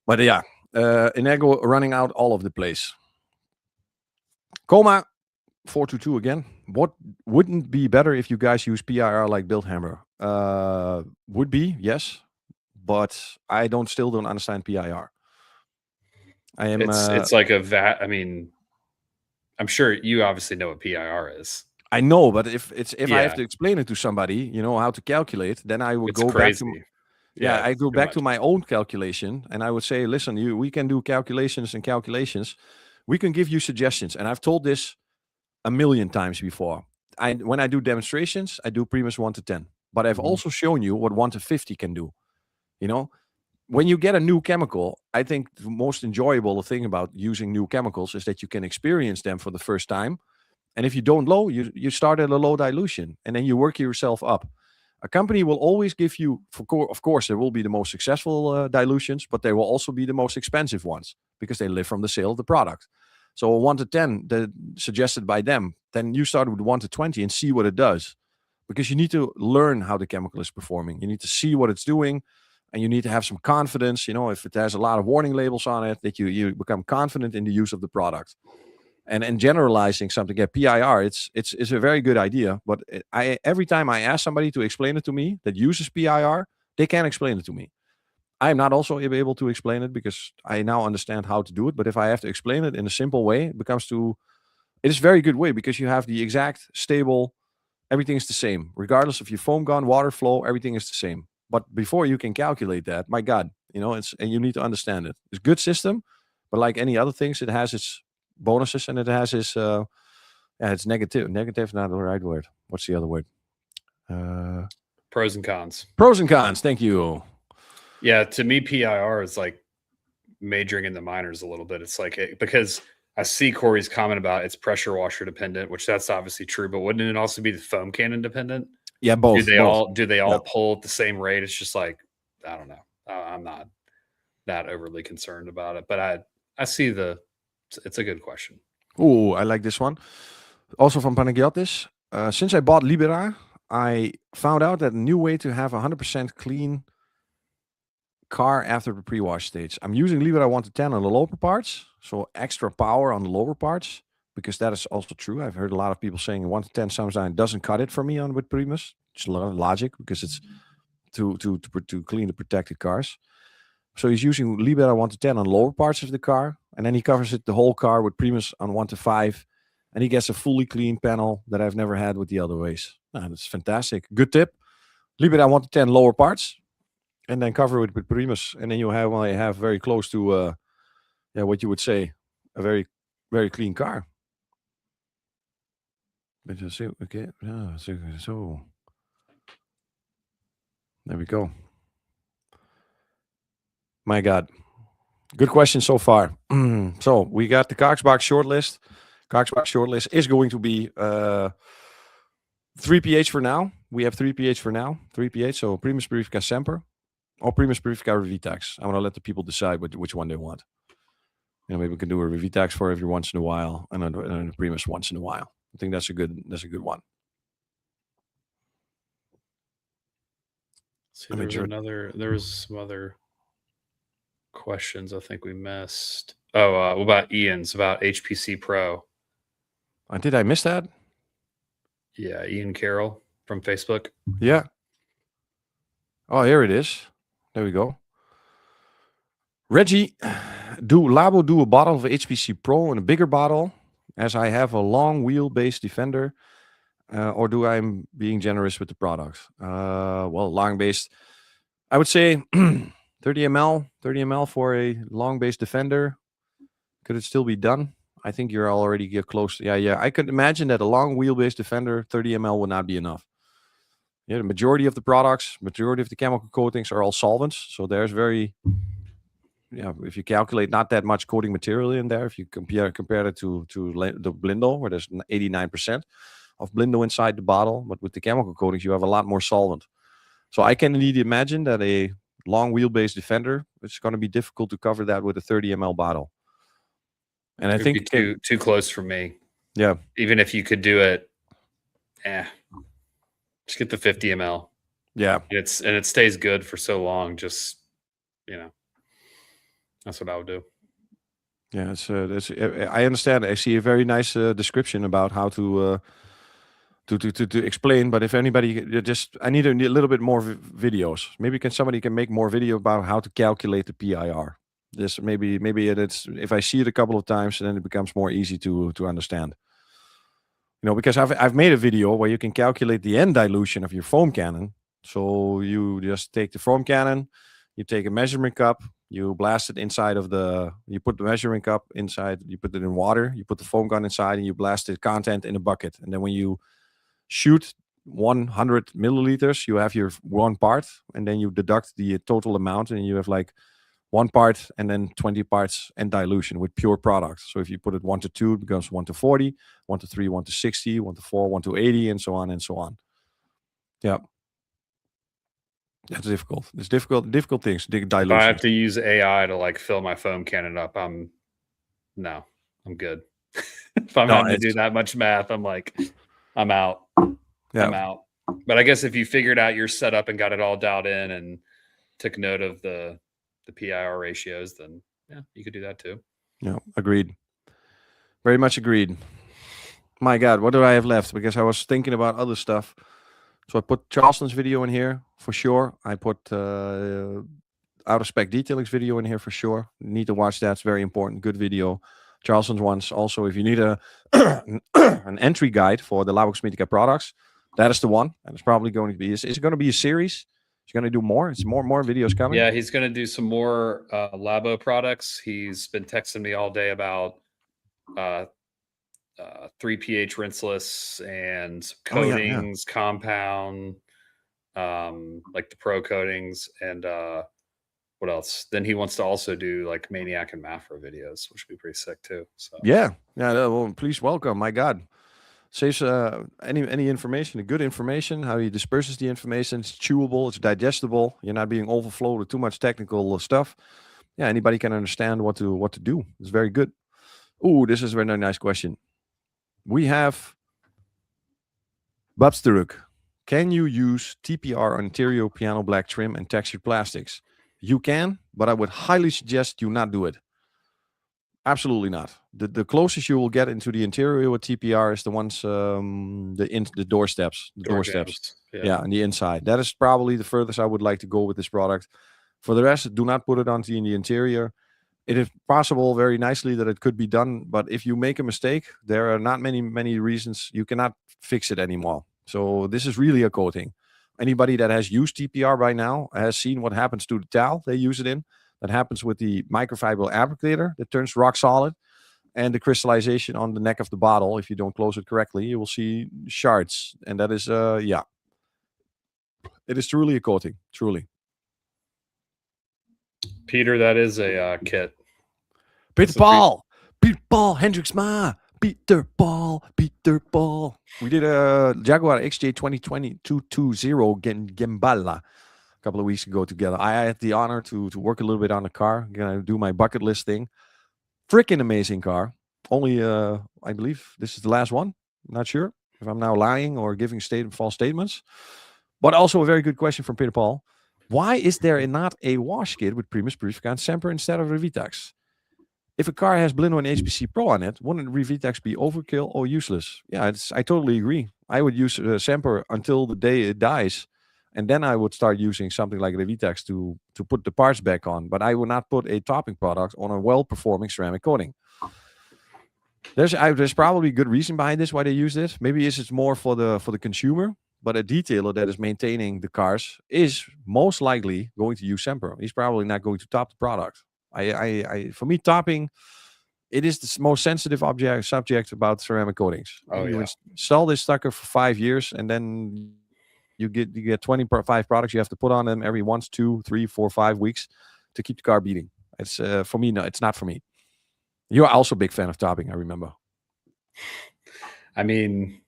S1: But yeah, Energo running out all over the place. Coma 422 again. What wouldn't be better if you guys use PIR like Build Hammer? Would be, yes. But I still don't understand PIR. I am.
S2: It's like a vat. I mean, I'm sure you obviously know what PIR is.
S1: I know, but if I have
S2: Yeah,
S1: to explain it to somebody, how to calculate, then I would
S2: it's
S1: go back to
S2: crazy. Yeah,
S1: I
S2: it's
S1: go
S2: too
S1: back to
S2: much.
S1: my own calculation, and I would say, listen, we can do calculations and calculations. We can give you suggestions, and I've told this a million times before. When I do demonstrations, I do Primus 1 to 10, but I've
S2: Mhm.
S1: also shown you what 1 to 50 can do. You know, when you get a new chemical, I think the most enjoyable thing about using new chemicals is that you can experience them for the first time. And if you don't low, you start at a low dilution and then you work yourself up. A company will always give you, of course, there will be the most successful dilutions, but they will also be the most expensive ones because they live from the sale of the product. So 1 to 10, suggested by them, then you start with 1 to 20 and see what it does. Because you need to learn how the chemical is performing. You need to see what it's doing, and you need to have some confidence. If it has a lot of warning labels on it, that you become confident in the use of the product. And generalizing something at PIR, it's a very good idea. But every time I ask somebody to explain it to me that uses PIR, they can't explain it to me. I am not also able to explain it because I now understand how to do it. But if I have to explain it in a simple way, it is a very good way because you have the exact stable, everything is the same, regardless of your foam gun, water flow, everything is the same. But before you can calculate that, my God, and you need to understand it. It's a good system, but like any other things, it has its bonuses and it has its it's negative. Negative, not the right word. What's the other word? Uh,
S2: Pros and cons.
S1: Pros and cons. Thank you.
S2: Yeah, to me, PIR is like majoring in the minors a little bit. It's like because I see Corey's comment about it's pressure washer dependent, which that's obviously true. But wouldn't it also be the foam cannon dependent?
S1: Yeah,
S2: Do
S1: both.
S2: they
S1: Both.
S2: all do they
S1: Yeah.
S2: all pull at the same rate? It's just like I don't know. I'm not that overly concerned about it, but I see it's a good question.
S1: Oh, I like this one. Also from Panagiotis. Since I bought Libera, I found out that a new way to have 100% clean car after the pre-wash stage. I'm using Libera 1 to 10 on the lower parts, so extra power on the lower parts, because that is also true. I've heard a lot of people saying 1 to 10 sometimes doesn't cut it for me on with Primus. It's a lot of logic because it's to clean the protected cars. So he's using Libera 1 to 10 on lower parts of the car, and then he covers it the whole car with Primus on 1 to 5, and he gets a fully clean panel that I've never had with the other ways. That's fantastic. Good tip. Libera 1 to 10 lower parts, and then cover it with Primus, and then you have very close to what you would say a very, very clean car. Okay, so There we go. My God. Good question so far. So we got the Coxbox shortlist. Coxbox shortlist is going to be 3PH for now. We have 3PH for now. 3PH, so Primus Purifica Semper or Primus Purifica Revitax. I want to let the people decide which one they want. Maybe we can do a Revitax for every once in a while, and a Primus once in a while. I think that's a good one.
S2: See, there was some other questions I think we missed. Oh, what about Ian's about HPC Pro?
S1: Did I miss that?
S2: Yeah, Ian Carroll from Facebook.
S1: Yeah. Oh, here it is. There we go. Reggie, Labo do a bottle of HPC Pro and a bigger bottle, as I have a long wheelbase Defender, or do I'm being generous with the product? Well, long base, I would say 30 ml for a long base Defender. Could it still be done? I think you're already close. Yeah. I could imagine that a long wheelbase Defender, 30 ml would not be enough. Yeah, the majority of the products, majority of the chemical coatings are all solvents. So there's if you calculate not that much coating material in there, if you compare it to the Blindo, where there's 89% of Blindo inside the bottle, but with the chemical coatings, you have a lot more solvent. So I can indeed imagine that a long wheelbase Defender, it's going to be difficult to cover that with a 30 ml bottle. And I think
S2: be too close for me.
S1: Yeah.
S2: Even if you could do it, just get the 50 ml.
S1: Yeah.
S2: And it stays good for so long. Just, that's what I would do.
S1: Yeah, I understand. I see a very nice description about how to explain. But if anybody I need a little bit more videos. Maybe somebody can make more video about how to calculate the PIR. This maybe it's if I see it a couple of times, then it becomes more easy to understand. Because I've made a video where you can calculate the end dilution of your foam cannon. So you just take the foam cannon, you take a measuring cup, you blast it inside you put the measuring cup inside, you put it in water, you put the foam gun inside, and you blast the content in a bucket. And then when you shoot 100 milliliters, you have your one part, and then you deduct the total amount, and you have like 1 part and then 20 parts end dilution with pure product. So if you put it 1 to 2, it becomes 1 to 40, 1 to 3, 1 to 60, 1 to 4, 1 to 80, and so on and so on. Yeah. That's difficult. It's difficult things. Dilution.
S2: If I have to use AI to like fill my foam cannon up, I'm good. If I'm having to do that much math, I'm out. Yeah. I'm out. But I guess if you figured out your setup and got it all dialed in and took note of the PIR ratios, then yeah, you could do that too.
S1: Yeah, agreed. Very much agreed. My God, what do I have left? Because I was thinking about other stuff. So I put Charleston's video in here for sure. I put out of spec detailing's video in here for sure. You need to watch that. It's very important. Good video. Charleston's ones also. If you need an entry guide for the Labocosmetica products, that is the one. And it's probably going to be. Is it going to be a series? He's going to do more. It's more videos coming.
S2: Yeah, he's going to do some more Labo products. He's been texting me all day about 3pH rinseless and coatings, compound, like the pro coatings, and what else? Then he wants to also do like Maniac and Mafra videos, which would be pretty sick too. So
S1: yeah. Well, please welcome. My God, saves any information, good information, how he disperses the information. It's chewable, it's digestible. You're not being overflowed with too much technical stuff. Yeah, anybody can understand what to do. It's very good. Oh, this is a very nice question. We have Babsteruk. Can you use TPR on interior piano black trim and textured plastics? You can, but I would highly suggest you not do it. Absolutely not. The closest you will get into the interior with TPR is the ones the doorsteps, yeah, on the inside. That is probably the furthest I would like to go with this product. For the rest, do not put it onto the interior. It is possible very nicely that it could be done, but if you make a mistake, there are not many reasons. You cannot fix it anymore. So this is really a coating. Anybody that has used TPR by now has seen what happens to the towel they use it in. That happens with the microfiber applicator that turns rock solid, and the crystallization on the neck of the bottle. If you don't close it correctly, you will see shards, and that is It is truly a coating, truly.
S2: Peter, that is a kit.
S1: Peter
S2: That's a three.
S1: Paul, Peter Paul, Hendrix Ma, Peter Paul, Peter Paul. We did a Jaguar XJ 2020 Gembala a couple of weeks ago together. I had the honor to work a little bit on the car. Gonna do my bucket list thing. Freaking amazing car. Only, I believe this is the last one. Not sure if I'm now lying or giving false statements. But also a very good question from Peter Paul. Why is there not a wash kit with Primus Purificant Semper instead of Revitex? If a car has Blino and HPC Pro on it, wouldn't Revitex be overkill or useless? Yeah, I totally agree. I would use Semper until the day it dies, and then I would start using something like Revitex to put the parts back on. But I would not put a topping product on a well-performing ceramic coating. There's probably good reason behind this why they use this. Maybe it's more for the consumer, but a detailer that is maintaining the cars is most likely going to use Semper. He's probably not going to top the product. For me, topping, it is the most sensitive subject about ceramic coatings.
S2: Oh,
S1: You
S2: yeah.
S1: install this sucker for 5 years, and then you get 25 products you have to put on them every 1, 2, 3, 4, 5 weeks to keep the car beating. It's for me, no, it's not for me. You're also a big fan of topping, I remember.
S2: I mean,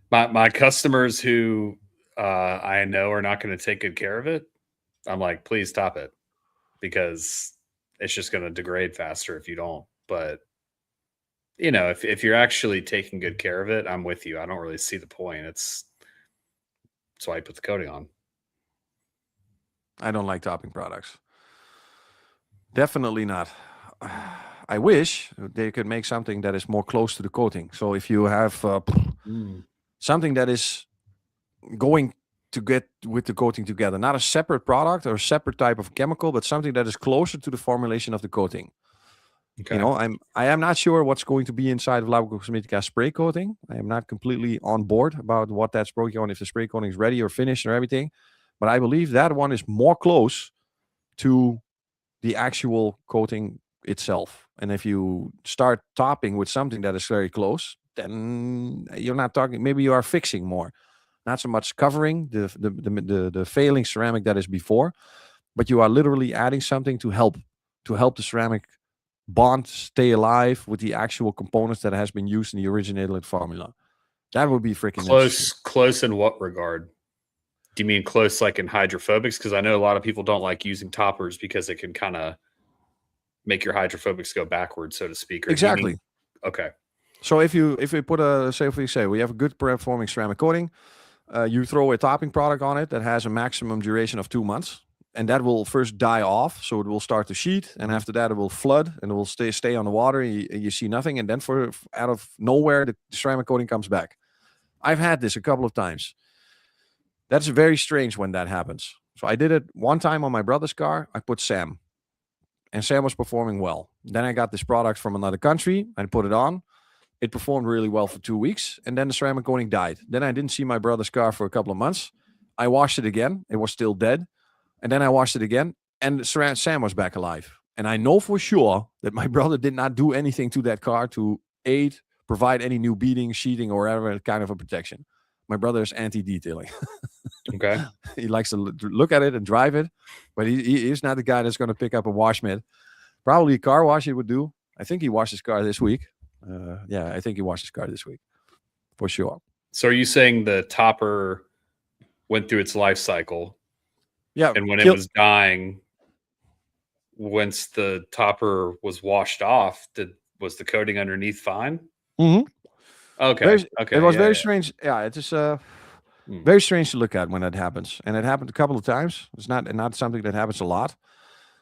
S2: my customers who I know are not going to take good care of it, I'm like, please top it, because it's just going to degrade faster if you don't. But you know, if you're actually taking good care of it, I'm with you. I don't really see the point. That's why I put the coating on.
S1: I don't like topping products. Definitely not. I wish they could make something that is more close to the coating. So if you have something that is going to get with the coating together, not a separate product or a separate type of chemical, but something that is closer to the formulation of the coating.
S2: Okay.
S1: You know, I am not sure what's going to be inside of Labocosmetica spray coating. I am not completely on board about what that's spray coating, if the spray coating is ready or finished or everything. But I believe that one is more close to the actual coating itself. And if you start topping with something that is very close, then you're not talking. Maybe you are fixing more, not so much covering the failing ceramic that is before, but you are literally adding something to help the ceramic bond stay alive with the actual components that has been used in the originated formula. That would be freaking interesting.
S2: Close in what regard? Do you mean close like in hydrophobics? Because I know a lot of people don't like using toppers because it can kind of make your hydrophobics go backwards, so to speak. Or
S1: Exactly.
S2: Okay.
S1: So if you put a say we have a good performing ceramic coating, you throw a topping product on it that has a maximum duration of 2 months, and that will first die off, so it will start to sheet, and after that it will flood and it will stay on the water, and you see nothing, and then out of nowhere the ceramic coating comes back. I've had this a couple of times. That's very strange when that happens. So I did it one time on my brother's car. I put Sam, and Sam was performing well. Then I got this product from another country. I put it on. It performed really well for 2 weeks, and then the ceramic coating died. Then I didn't see my brother's car for a couple of months. I washed it again. It was still dead. And then I washed it again, and Sam was back alive. And I know for sure that my brother did not do anything to that car to provide any new beading, sheeting, or whatever kind of a protection. My brother is anti-detailing.
S2: Okay.
S1: He likes to look at it and drive it, but he's not the guy that's going to pick up a wash mitt. Probably a car wash he would do. I think he washed his car this week. I think he washed his car this week for sure.
S2: So are you saying the topper went through its life cycle?
S1: Yeah.
S2: And when it was dying, once the topper was washed off, was the coating underneath fine?
S1: Mm-hmm.
S2: Okay.
S1: It was very strange. Yeah, it is very strange to look at when that happens. And it happened a couple of times. It's not something that happens a lot.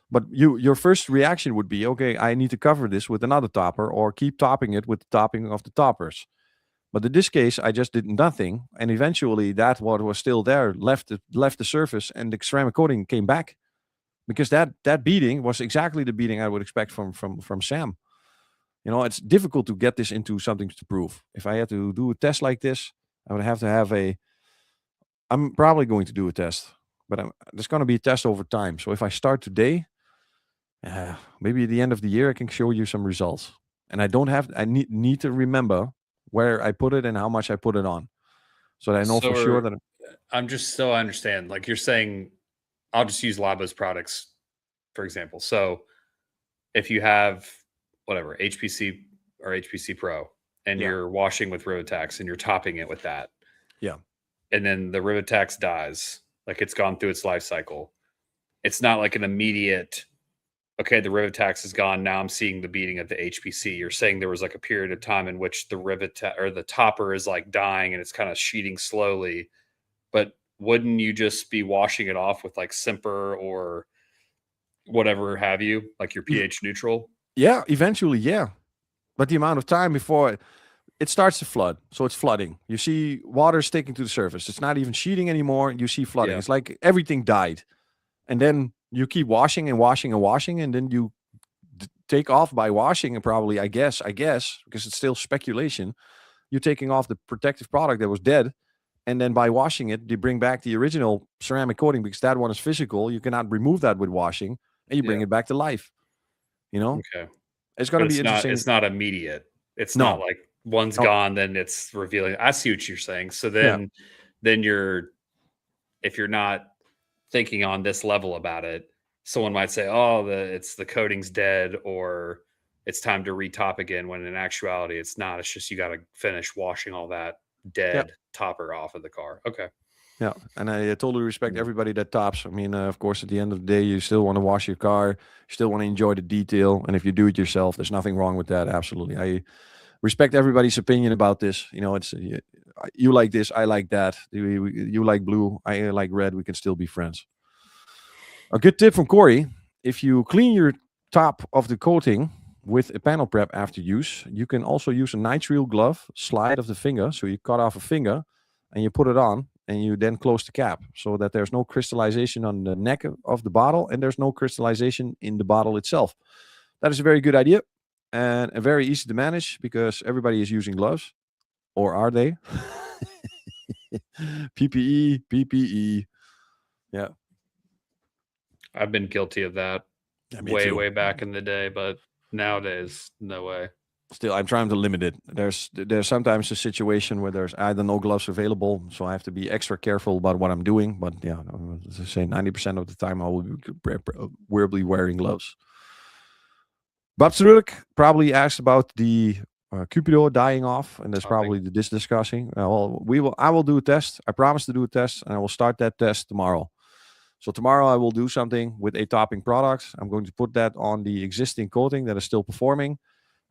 S1: But your first reaction would be, okay, I need to cover this with another topper or keep topping it with the topping of the toppers. But in this case, I just did nothing, and eventually that what was still there left the surface, and the ceramic coating came back, because that beading was exactly the beading I would expect from Sam. You know, it's difficult to get this into something to prove. If I had to do a test like this, I would have to have I'm probably going to do a test, but there's going to be a test over time. So if I start today, maybe at the end of the year, I can show you some results. And I need to remember where I put it and how much I put it on, so that I know for sure that
S2: I'm just so I understand. Like you're saying, I'll just use Labo's products for example. So if you have whatever HPC or HPC Pro, and
S1: Yeah.
S2: you're washing with Rivatax and you're topping it with that,
S1: Yeah.
S2: and then the Rivatax dies, like it's gone through its life cycle. It's not like an immediate, okay, the Rivatax is gone. Now I'm seeing the beating of the HPC. You're saying there was like a period of time in which the Rivatax or the topper is like dying and it's kind of sheeting slowly. But wouldn't you just be washing it off with like Simper or whatever have you, like your
S1: Ev-
S2: pH neutral?
S1: Yeah. Eventually, yeah. But the amount of time before it starts to flood, so it's flooding. You see water sticking to the surface. It's not even sheeting anymore. You see flooding.
S2: Yeah.
S1: It's like everything died, and then you keep washing and washing and washing, and then you take off by washing. And probably, I guess, because it's still speculation. You're taking off the protective product that was dead, and then by washing it, you bring back the original ceramic coating because that one is physical. You cannot remove that with washing, and you
S2: Yeah.
S1: bring it back to life. You know,
S2: Okay.
S1: it's going
S2: But
S1: to be interesting.
S2: it's not immediate. It's not
S1: No,
S2: like one's
S1: no,
S2: gone, then it's revealing. I see what you're saying. So
S1: yeah,
S2: then you're if you're not thinking on this level about it, someone might say, "Oh, the coating's dead," or "It's time to retop again." When in actuality, it's not. It's just you got to finish washing all that
S1: yeah.
S2: dead topper off of the car. Okay.
S1: Yeah, and I totally respect
S2: Mm.
S1: everybody that tops. I mean, of course, at the end of the day, you still want to wash your car, you still want to enjoy the detail, and if you do it yourself, there's nothing wrong with that. Absolutely, I respect everybody's opinion about this. You know, it's you like this, I like that. You like blue, I like red. We can still be friends. A good tip from Corey: if you clean your top of the coating with a panel prep after use, you can also use a nitrile glove, slide of the finger. So you cut off a finger and you put it on, and you then close the cap so that there's no crystallization on the neck of the bottle and there's no crystallization in the bottle itself. That is a very good idea and very easy to manage because everybody is using gloves, or are they? PPE, PPE. Yeah,
S2: I've been guilty of that
S1: yeah, me
S2: way,
S1: too.
S2: way back in the day, but nowadays, no way.
S1: Still, I'm trying to limit it. There's sometimes a situation where there's either no gloves available, so I have to be extra careful about what I'm doing. But yeah, as I say, 90% of the time I will be wearing gloves. Bob Zurich probably asked about the Cupido dying off, and that's
S2: Topping.
S1: probably this discussing. Well, we will. I will do a test. I promise to do a test, and I will start that test tomorrow. So tomorrow I will do something with a topping product. I'm going to put that on the existing coating that is still performing.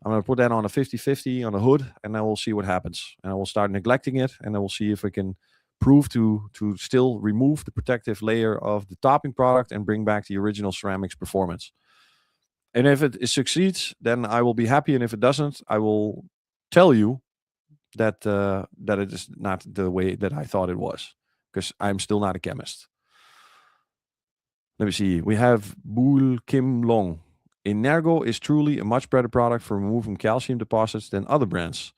S1: I'm going to put that on a 50-50 on a hood, and I will see what happens. And I will start neglecting it, and I will see if I can prove to still remove the protective layer of the topping product and bring back the original ceramics performance. And if it succeeds, then I will be happy. And if it doesn't, I will tell you that it is not the way that I thought it was, because I'm still not a chemist. Let me see. We have Bul Kim Long. Energo is truly a much better product for removing calcium deposits than other brands.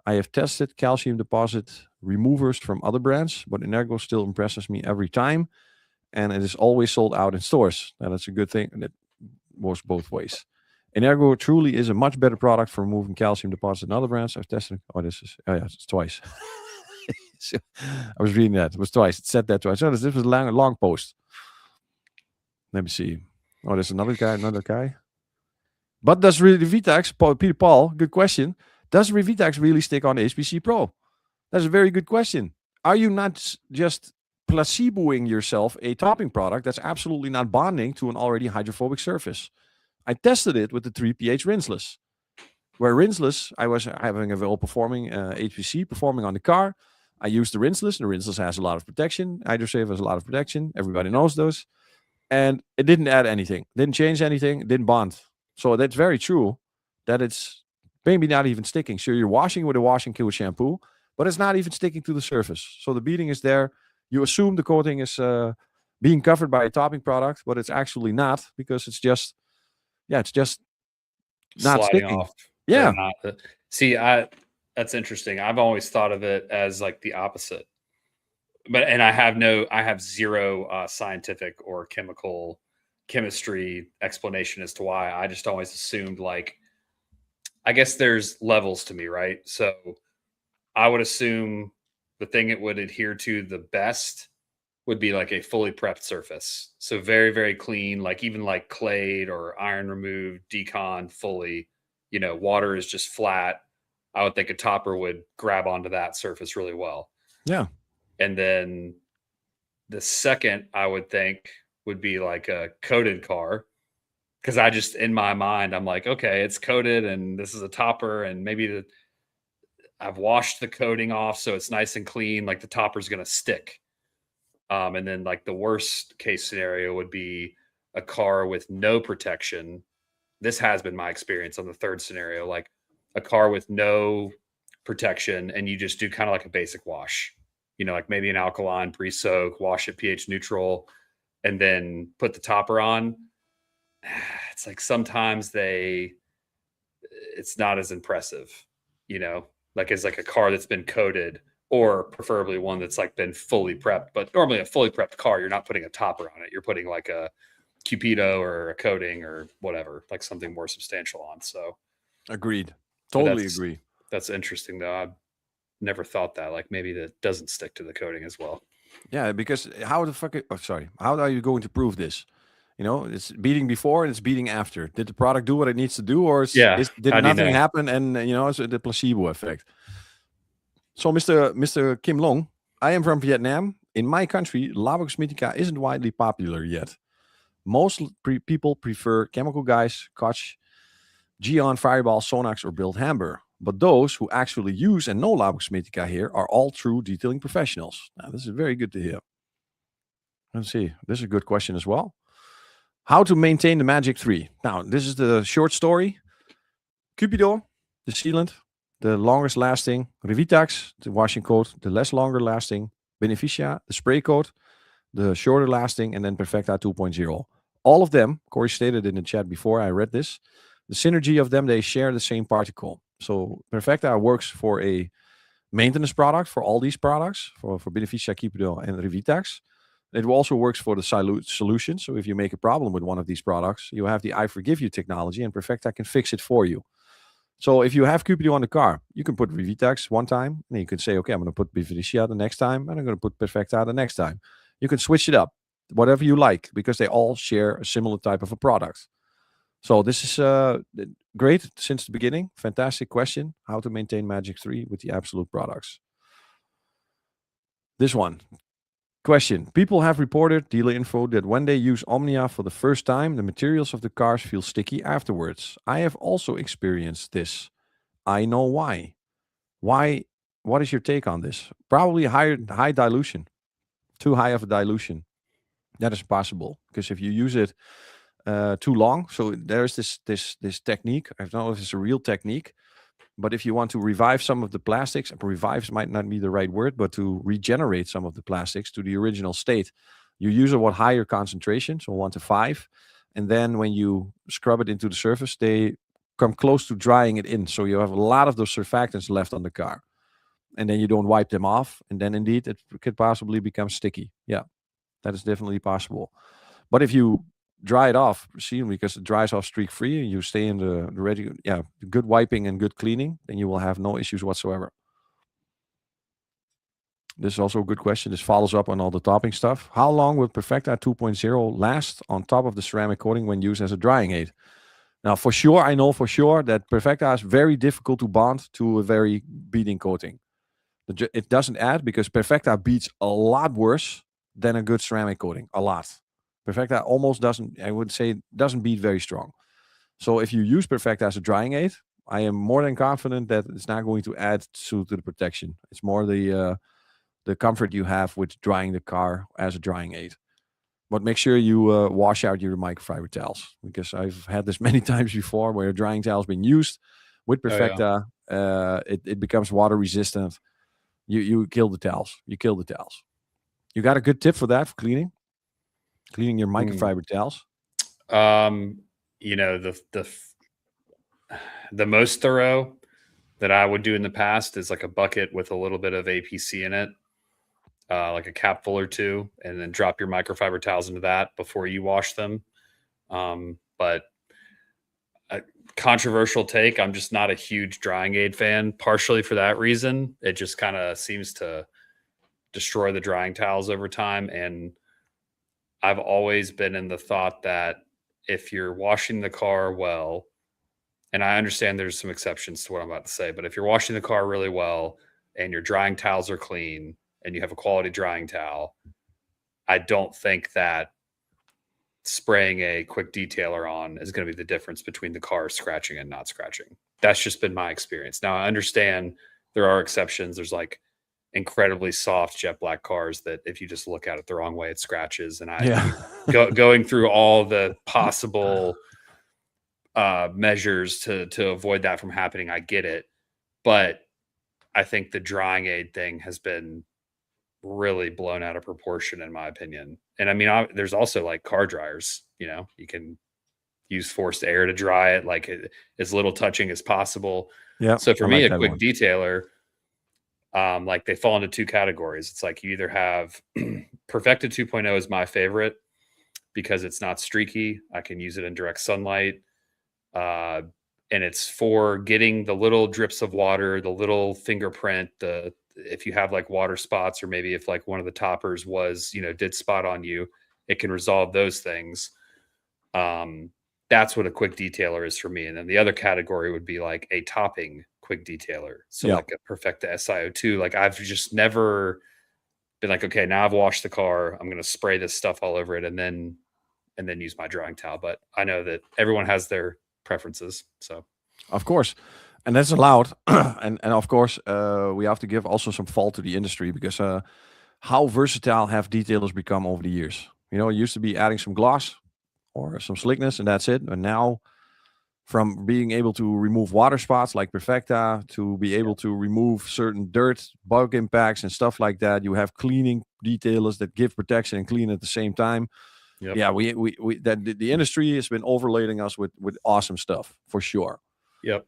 S1: I have tested calcium deposit removers from other brands, but Energo still impresses me every time, and it is always sold out in stores. Now, that's a good thing. That works both ways. Energo truly is a much better product for removing calcium deposits than other brands. I've tested. Oh, this is. Oh, yeah, it's twice. So, I was reading that. It was twice. It said that twice. So this was a long post. Let me see. Oh, there's another guy. Another guy. But does Revitax, Peter Paul, good question. Does Revitax really stick on the HPC Pro? That's a very good question. Are you not just placeboing yourself a topping product that's absolutely not bonding to an already hydrophobic surface? I tested it with the 3 pH rinseless. Where rinseless, I was having a well-performing HPC performing on the car. I used the rinseless, and the rinseless has a lot of protection. Hydrosave has a lot of protection. Everybody knows those. And it didn't add anything, didn't change anything, didn't bond. So that's very true that it's maybe not even sticking. So you're washing with a washing kill shampoo, but it's not even sticking to the surface. So the beading is there. You assume the coating is being covered by a topping product, but it's actually not, because it's just, yeah, it's just not
S2: Sliding
S1: sticking.
S2: off or
S1: Yeah.
S2: not. See, I that's interesting. I've always thought of it as like the opposite. But and I have zero scientific or chemistry explanation as to why. I just always assumed like I guess there's levels to me, right? So I would assume the thing it would adhere to the best would be like a fully prepped surface. So very, very clean, like even like clayed or iron removed, decon fully, water is just flat. I would think a topper would grab onto that surface really well.
S1: Yeah.
S2: And then the second I would think would be like a coated car. Cause I just, in my mind, I'm like, okay, it's coated and this is a topper and maybe I've washed the coating off. So it's nice and clean. Like the topper's going to stick. And then like the worst case scenario would be a car with no protection. This has been my experience on the third scenario, like a car with no protection, and you just do kind of like a basic wash, like maybe an alkaline pre-soak, wash it pH neutral, and then put the topper on. It's like sometimes it's not as impressive, like as like a car that's been coated, or preferably one that's like been fully prepped. But normally a fully prepped car, you're not putting a topper on it. You're putting like a Cupido or a coating or whatever, like something more substantial on. So
S1: Agreed.
S2: but
S1: Totally agree.
S2: that's interesting though. I've never thought that, like maybe that doesn't stick to the coating as well.
S1: Yeah, because how the fuck? How are you going to prove this? It's beating before and it's beating after. Did the product do what it needs to do, or
S2: Yeah.
S1: did
S2: How do you
S1: nothing
S2: know?
S1: happen? And it's the placebo effect. So, Mr. Kim Long, I am from Vietnam. In my country, Labocosmetica isn't widely popular yet. Most people prefer chemical guys, Koch, Geon, Fireball, Sonax, or Build Hamber. But those who actually use and know Labocosmetica here are all true detailing professionals. Now, this is very good to hear. Let's see. This is a good question as well. How to maintain the Magic 3. Now, this is the short story. Cupido, the sealant, the longest lasting. Revitax, the washing coat, the less longer lasting. Beneficia, the spray coat, the shorter lasting, and then Perfecta 2.0. All of them, Corey stated in the chat before I read this, the synergy of them, they share the same particle. So Perfecta works for a maintenance product for all these products, for Beneficia, Cupido, and Revitax. It also works for the solution. So if you make a problem with one of these products, you have the I Forgive You technology, and Perfecta can fix it for you. So if you have Cupido on the car, you can put Revitax one time, and then you can say, okay, I'm going to put Beneficia the next time, and I'm going to put Perfecta the next time. You can switch it up, whatever you like, because they all share a similar type of a product. So this is great since the beginning. Fantastic question. How to maintain Magic 3 with the absolute products. This one. Question. People have reported, dealer info, that when they use Omnia for the first time, the materials of the cars feel sticky afterwards. I have also experienced this. I know why. Why? What is your take on this? Probably high dilution. Too high of a dilution. That is possible because if you use it too long, so there's this technique. I don't know if it's a real technique, but if you want to revive some of the plastics, revive might not be the right word, but to regenerate some of the plastics to the original state, you use a what higher concentration, so 1 to 5, and then when you scrub it into the surface, they come close to drying it in. So you have a lot of those surfactants left on the car, and then you don't wipe them off, and then indeed it could possibly become sticky. Yeah, that is definitely possible. But if you dry it off, see, because it dries off streak free, and you stay in the ready, good wiping and good cleaning, then you will have no issues whatsoever. This is also a good question. This follows up on all the topping stuff. How long will Perfecta 2.0 last on top of the ceramic coating when used as a drying aid? Now, for sure, I know for sure that Perfecta is very difficult to bond to a very beating coating. It doesn't add because Perfecta beats a lot worse than a good ceramic coating. A lot. Perfecta almost doesn't, I would say, doesn't beat very strong. So if you use Perfecta as a drying aid, I am more than confident that it's not going to add to the protection. It's more the comfort you have with drying the car as a drying aid. But make sure you wash out your microfiber towels, because I've had this many times before where a drying towel has been used with Perfecta. It becomes water resistant. You kill the towels. You kill the towels. You got a good tip for that, for cleaning your microfiber towels?
S2: The most thorough that I would do in the past is like a bucket with a little bit of APC in it, like a capful or two, and then drop your microfiber towels into that before you wash them. But a controversial take, I'm just not a huge drying aid fan, partially for that reason. It just kind of seems to destroy the drying towels over time. And I've always been in the thought that if you're washing the car well, and I understand there's some exceptions to what I'm about to say, but if you're washing the car really well and your drying towels are clean and you have a quality drying towel, I don't think that spraying a quick detailer on is going to be the difference between the car scratching and not scratching. That's just been my experience. Now I understand there are exceptions. There's like incredibly soft jet black cars that if you just look at it the wrong way, it scratches. And
S1: Yeah.
S2: going through all the possible measures to avoid that from happening, I get it. But I think the drying aid thing has been really blown out of proportion, in my opinion. And I mean, there's also like car dryers, you can use forced air to dry it, like as little touching as possible.
S1: Yeah.
S2: So for
S1: I
S2: me,
S1: like
S2: a
S1: that
S2: quick
S1: one.
S2: detailer, like they fall into two categories. It's like you either have Perfected 2.0 is my favorite because it's not streaky. I can use it in direct sunlight. And it's for getting the little drips of water, the little fingerprint, if you have like water spots, or maybe if like one of the toppers was, did spot on you, it can resolve those things. That's what a quick detailer is for me. And then the other category would be like a topping quick detailer. So like a Perfecta SiO2, like I've just never been like, okay, now I've washed the car, I'm going to spray this stuff all over it and then use my drying towel. But I know that everyone has their preferences. So
S1: of course, and that's allowed. And of course, we have to give also some fault to the industry because how versatile have detailers become over the years? It used to be adding some gloss or some slickness, and that's it. And now, from being able to remove water spots like Perfecta to be able to remove certain dirt, bug impacts, and stuff like that, you have cleaning detailers that give protection and clean at the same time.
S2: Yep.
S1: Yeah, we that the industry has been overloading us with awesome stuff for sure.
S2: Yep.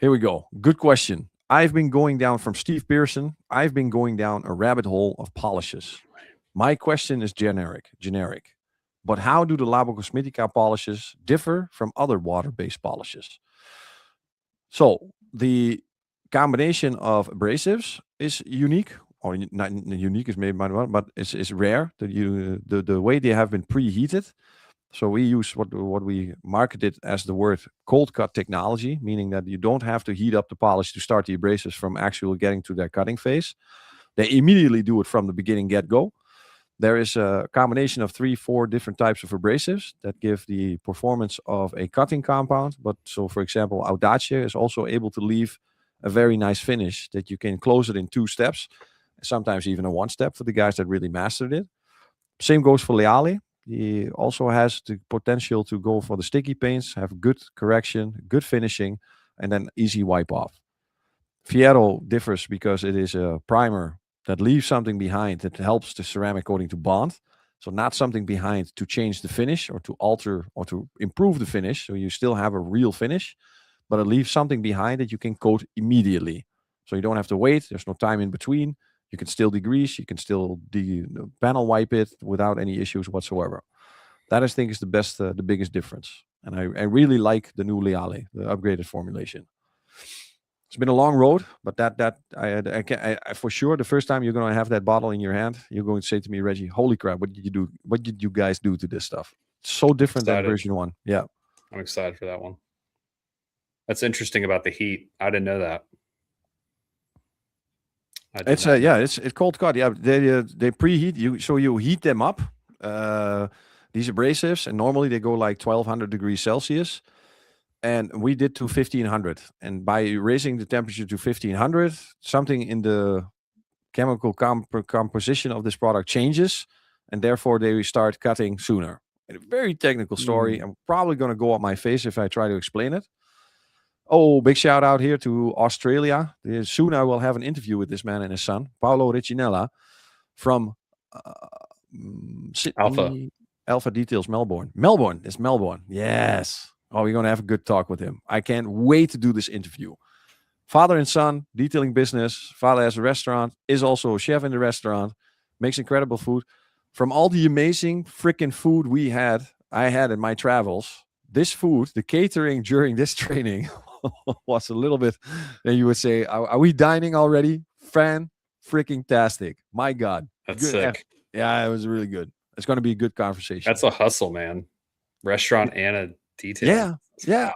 S1: Here we go. Good question. I've been going down from Steve Pearson. I've been going down a rabbit hole of polishes. My question is generic. But how do the Labocosmetica polishes differ from other water-based polishes? So the combination of abrasives is unique, or not unique is maybe my one, but it's rare. The way they have been preheated. So we use what we marketed as the word cold cut technology, meaning that you don't have to heat up the polish to start the abrasives from actually getting to their cutting phase. They immediately do it from the beginning get go. There is a combination of 3-4 different types of abrasives that give the performance of a cutting compound. But so, for example, Audace is also able to leave a very nice finish that you can close it in 2 steps, sometimes even a 1 step for the guys that really mastered it. Same goes for Leale. He also has the potential to go for the sticky paints, have good correction, good finishing, and then easy wipe off. Fiero differs because it is a primer that leaves something behind that helps the ceramic coating to bond. So not something behind to change the finish or to alter or to improve the finish. So you still have a real finish, but it leaves something behind that you can coat immediately. So you don't have to wait. There's no time in between. You can still degrease. You can still panel wipe it without any issues whatsoever. That I think is the biggest difference. And I really like the new Leale, the upgraded formulation. It's been a long road, but I for sure, the first time you're going to have that bottle in your hand, you're going to say to me, Reggie, holy crap, what did you do? What did you guys do to this stuff? It's so different than version 1. Yeah.
S2: I'm excited for that one. That's interesting about the heat. I didn't know that.
S1: It's cold cut. Yeah, they preheat you, so you heat them up. These abrasives, and normally they go like 1200 degrees Celsius. And we did to 1500. And by raising the temperature to 1500, something in the chemical composition of this product changes. And therefore, they start cutting sooner. A very technical story. I'm probably going to go up my face if I try to explain it. Oh, big shout out here to Australia. Soon I will have an interview with this man and his son, Paolo Riccinella, from Sydney, Alpha Details, Melbourne. It's Melbourne. Yes. Oh, we're going to have a good talk with him. I can't wait to do this interview. Father and son, detailing business. Father has a restaurant, is also a chef in the restaurant, makes incredible food. From all the amazing freaking food I had in my travels, this food, the catering during this training was a little bit, and you would say, are we dining already? freaking tastic. My God.
S2: That's
S1: Good.
S2: sick.
S1: Yeah, it was really good. It's going to be a good conversation.
S2: That's a hustle, man. Restaurant and a detailing.
S1: Yeah.
S2: Wow.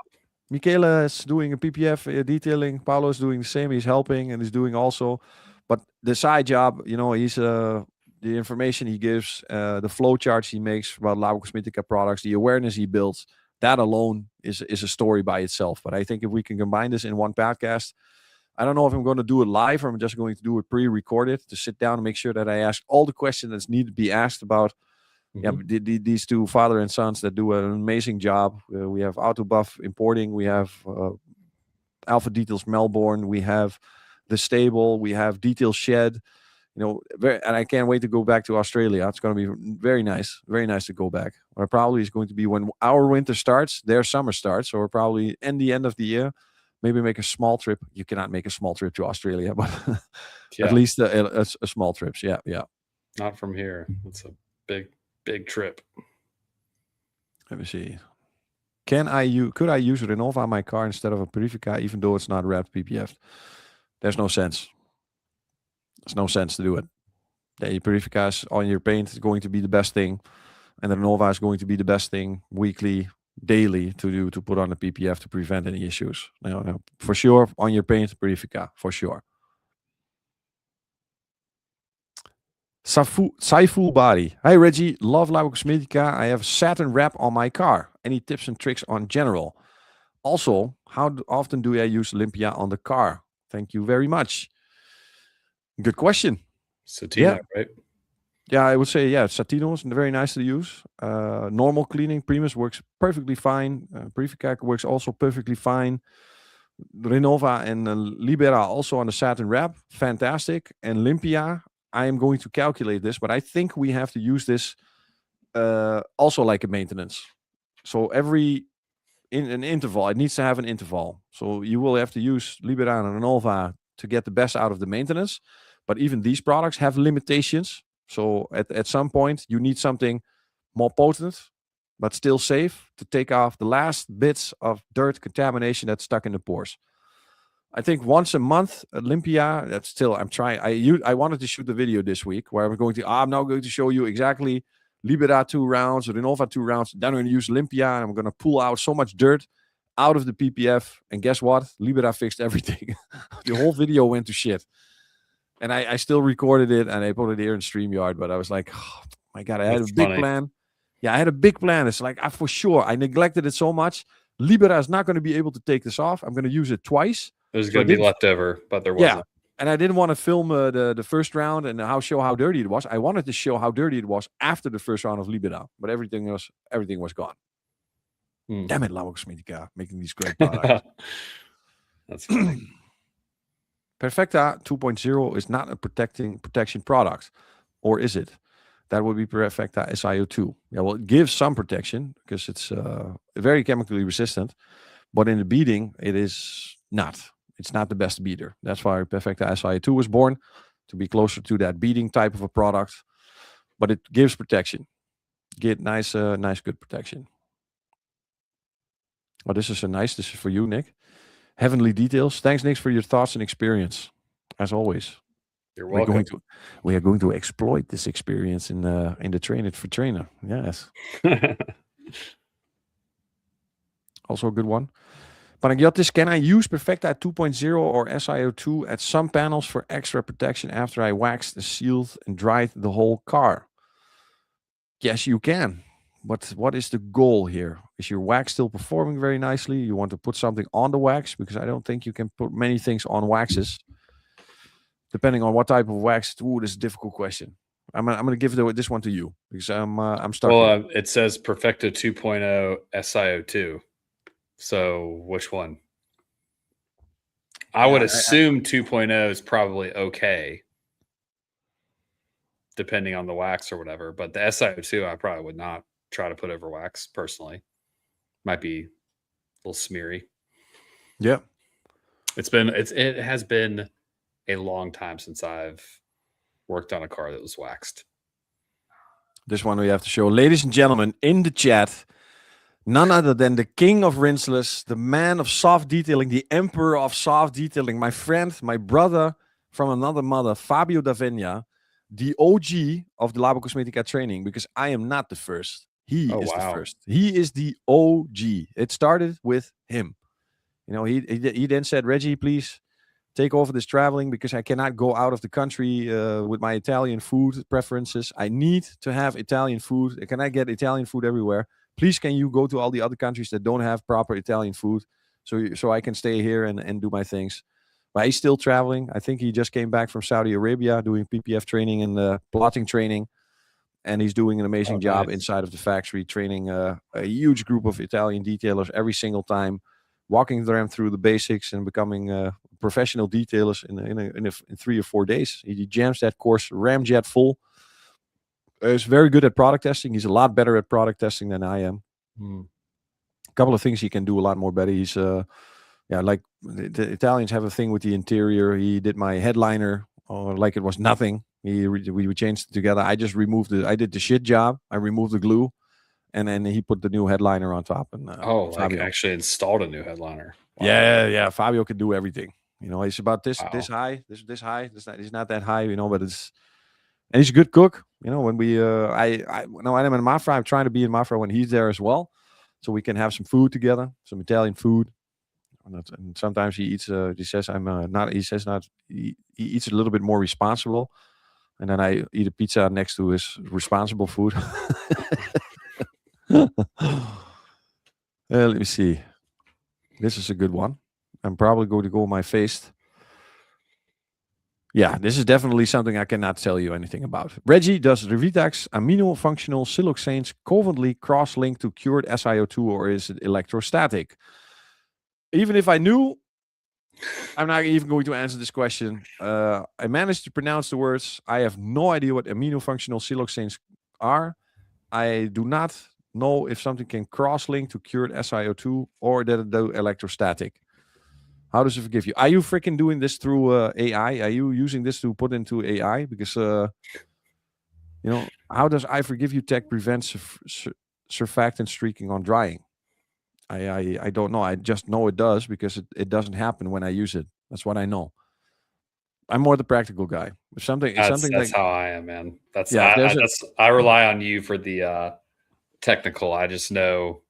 S1: Michele is doing a PPF detailing. Paulo is doing the same. He's helping and he's doing also. But the side job, he's the information he gives, the flow charts he makes about Labocosmetica products, the awareness he builds. That alone is a story by itself. But I think if we can combine this in one podcast, I don't know if I'm going to do it live or I'm just going to do it pre-recorded to sit down and make sure that I ask all the questions that need to be asked about these two father and sons that do an amazing job. We have Autobuff Importing, we have Alpha Details Melbourne, we have The Stable, we have Detail Shed. And I can't wait to go back to Australia. It's going to be very nice to go back. Or probably is going to be when our winter starts, their summer starts, or probably in the end of the year. Maybe make a small trip. You cannot make a small trip to Australia, but at least a small trip. Yeah.
S2: Not from here. It's a big trip.
S1: Let me see. Could I use Renova on my car instead of a Purifica, even though it's not wrapped PPF? There's no sense. There's no sense to do it. The Purifica is on your paint is going to be the best thing, and the Renova is going to be the best thing weekly, daily to put on the PPF to prevent any issues. No, for sure on your paint Purifica, for sure. Saiful Bari. Hi Reggie, love Labocosmetica. I have satin wrap on my car. Any tips and tricks on general? Also, how often do I use Olympia on the car? Thank you very much. Good question.
S2: Satino, right?
S1: Yeah, I would say, Satino is very nice to use. Normal cleaning, Primus works perfectly fine. Purifica works also perfectly fine. Renova and Libera also on the satin wrap, fantastic. And Olympia, I am going to calculate this, but I think we have to use this also like a maintenance. So in an interval, it needs to have an interval. So you will have to use Libera and Renova to get the best out of the maintenance. But even these products have limitations. So at some point, you need something more potent, but still safe to take off the last bits of dirt contamination that's stuck in the pores. I think once a month, Olympia, that's still, I'm trying. I wanted to shoot the video this week where I'm now going to show you exactly Libera 2 rounds, Renova 2 rounds. Then I'm going to use Olympia and I'm going to pull out so much dirt out of the PPF. And guess what? Libera fixed everything. The whole video went to shit. And I still recorded it and I put it here in StreamYard, but I was like, oh my God, I had a big plan. Yeah, I had a big plan. It's like, for sure, I neglected it so much. Libera is not going to be able to take this off. I'm going to use it twice.
S2: There's going to be leftover, but there wasn't.
S1: Yeah, and I didn't want to film the first round and show how dirty it was. I wanted to show how dirty it was after the first round of Libera, but everything was gone. Damn it, Labocosmetica, making these great products.
S2: That's funny.
S1: Perfecta 2.0 is not a protection product, or is it? That would be Perfecta SiO2. Yeah, well, it gives some protection because it's very chemically resistant, but in the beading, it is not. It's not the best beater. That's why Perfecta SiO2 was born, to be closer to that beading type of a product, but it gives protection. Get nice, good protection. Oh, this is This is for you, Nick. Heavenly Details. Thanks, Nick, for your thoughts and experience. As always,
S2: you're welcome.
S1: We are going to exploit this experience in the Train It for Trainer. Yes. Also a good one. Panagiotis, can I use Perfecta 2.0 or SiO2 at some panels for extra protection after I waxed, sealed, and dried the whole car? Yes, you can. But what is the goal here? Is your wax still performing very nicely? You want to put something on the wax? Because I don't think you can put many things on waxes. Depending on what type of wax. Ooh, this is a difficult question. I'm going to give this one to you because I'm stuck.
S2: Well, it says Perfecta 2.0 SiO2. So which one? I would assume 2.0 is probably okay, depending on the wax or whatever. But the SiO2, I probably would not try to put over wax personally. Might be a little smeary.
S1: Yeah.
S2: It has been a long time since I've worked on a car that was waxed.
S1: This one we have to show. Ladies and gentlemen, in the chat, none other than the king of rinseless, the man of soft detailing, the emperor of soft detailing, my friend, my brother from another mother, Fabio Davenia, the OG of the Labocosmetica training, because I am not the first. He
S2: Oh
S1: is the
S2: wow.
S1: first. He is the OG. It started with him. He then said, Reggie, please take over this traveling because I cannot go out of the country with my Italian food preferences. I need to have Italian food. Can I get Italian food everywhere? Please, can you go to all the other countries that don't have proper Italian food, so I can stay here and do my things. But he's still traveling. I think he just came back from Saudi Arabia doing PPF training and plotting training, and he's doing an
S2: Oh
S1: amazing job
S2: nice.
S1: inside of the factory, training a huge group of Italian detailers every single time, walking them through the basics and becoming professional detailers in 3 or 4 days. He jams that course ramjet full. He's very good at product testing. He's a lot better at product testing than I am. A couple of things he can do a lot more better. He's like the Italians have a thing with the interior. He did my headliner like it was nothing. We changed it together. I just removed it. I did the shit job. I removed the glue, and then he put the new headliner on top. And
S2: Like
S1: Fabio,
S2: actually installed a new headliner. Wow.
S1: yeah. Fabio can do everything. He's about this
S2: Wow.
S1: high, this high. He's not that high, but and he's a good cook. When we when I'm in Mafra, I'm trying to be in Mafra when he's there as well, so we can have some food together, some Italian food. And sometimes he eats. He says I'm not. He says not. He eats a little bit more responsible, and then I eat a pizza next to his responsible food. Let me see. This is a good one. I'm probably going to go my face. Yeah, this is definitely something I cannot tell you anything about. Reggie, does Revitax amino functional siloxanes covalently cross-link to cured SiO2, or is it electrostatic? Even if I knew, I'm not even going to answer this question. I managed to pronounce the words. I have no idea what amino functional siloxanes are. I do not know if something can cross-link to cured SiO2 or that it do electrostatic. How does it forgive you? Are you freaking doing this through AI? Are you using this to put into AI? Because how does I forgive you tech prevent surfactant streaking on drying? I don't know. I just know it does because it doesn't happen when I use it. That's what I know. I'm more the practical guy. If something,
S2: That's how I am, man.
S1: yeah.
S2: I rely on you for the technical. I just know,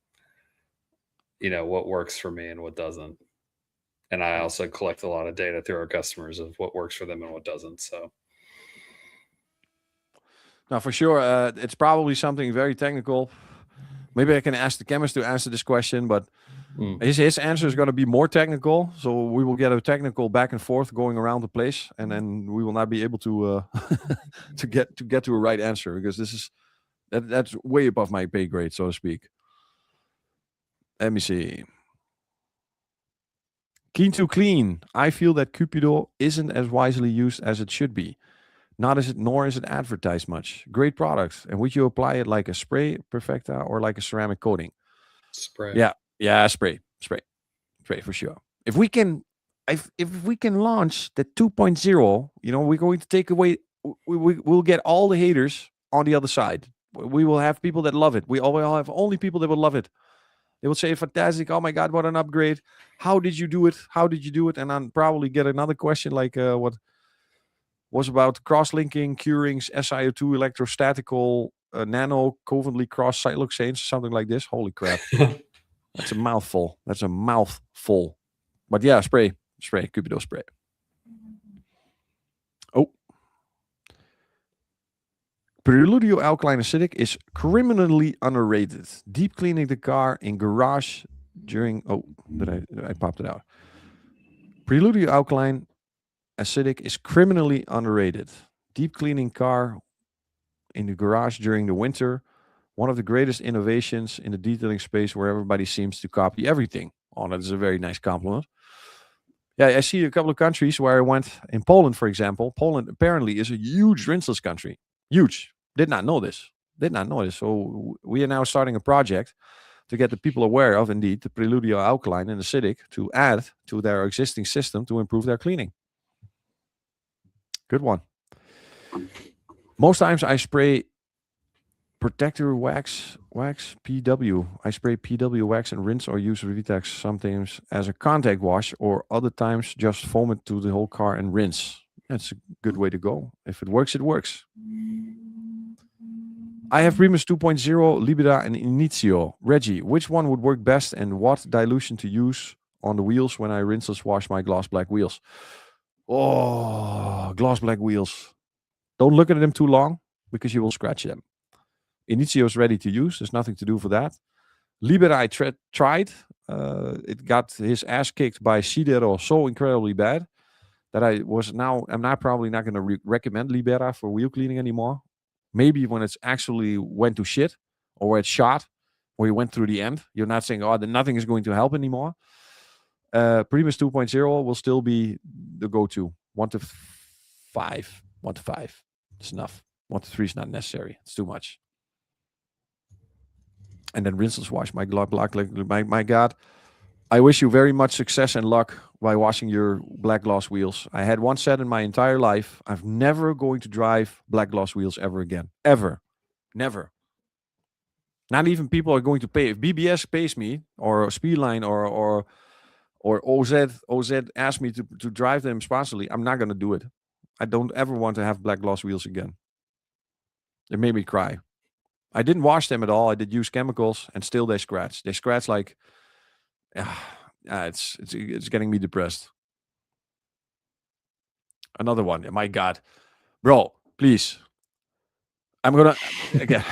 S2: what works for me and what doesn't. And I also collect a lot of data through our customers of what works for them and what doesn't. So,
S1: now for sure, it's probably something very technical. Maybe I can ask the chemist to answer this question, but his answer is going to be more technical. So we will get a technical back and forth going around the place, and then we will not be able to to get to a right answer, because that's way above my pay grade, so to speak. Let me see. Keen to clean. I feel that Cupido isn't as wisely used as it should be. Nor is it advertised much. Great product. And would you apply it like a spray perfecta or like a ceramic coating?
S2: spray.
S1: Yeah, spray for sure. If we can launch the 2.0, we're going to take away. We'll get all the haters on the other side. We will have people that love it. We will have only people that will love it. They will say, fantastic. Oh my God, what an upgrade. How did you do it? And I'll probably get another question like what was about cross-linking, curings, SiO2, electrostatical, nano covalently cross siloxanes, something like this. Holy crap. That's a mouthful. But yeah, spray, Cupido spray. Oh. Preludio alkaline acidic is criminally underrated. Deep cleaning the car in garage during... Oh, I popped it out. Preludio alkaline acidic is criminally underrated. Deep cleaning car in the garage during the winter. One of the greatest innovations in the detailing space where everybody seems to copy everything. Oh, that is a very nice compliment. Yeah, I see a couple of countries where I went. In Poland, for example. Poland apparently is a huge rinseless country. Huge. Did not know this. So we are now starting a project to get the people aware of, indeed, the Preludio alkaline and acidic to add to their existing system to improve their cleaning. Good one. Most times I spray protector wax PW. I spray PW wax and rinse or use Revitax sometimes as a contact wash, or other times just foam it to the whole car and rinse. That's a good way to go. If it works, it works. I have Primus 2.0, Libera, and Inizio. Reggie, which one would work best and what dilution to use on the wheels when I rinseless wash my gloss black wheels? Oh, gloss black wheels. Don't look at them too long because you will scratch them. Inizio is ready to use. There's nothing to do for that. Libera, I tried. It got his ass kicked by Sidero so incredibly bad that I'm not probably not going to recommend Libera for wheel cleaning anymore. Maybe when it's actually went to shit or where it's shot or you went through the end, you're not saying, oh, then nothing is going to help anymore. Primus 2.0 will still be the go-to. 1 to 5. 1 to 5. It's enough. 1 to 3 is not necessary. It's too much. And then rinseless wash. My God. I wish you very much success and luck by washing your black gloss wheels. I had one set in my entire life. I'm never going to drive black gloss wheels ever again. Ever. Never. Not even people are going to pay. If BBS pays me or Speedline or OZ asks me to drive them responsibly, I'm not going to do it. I don't ever want to have black gloss wheels again. It made me cry. I didn't wash them at all. I did use chemicals, and still they scratch. They scratch like, it's getting me depressed. Another one. My God, bro, please. I'm gonna again.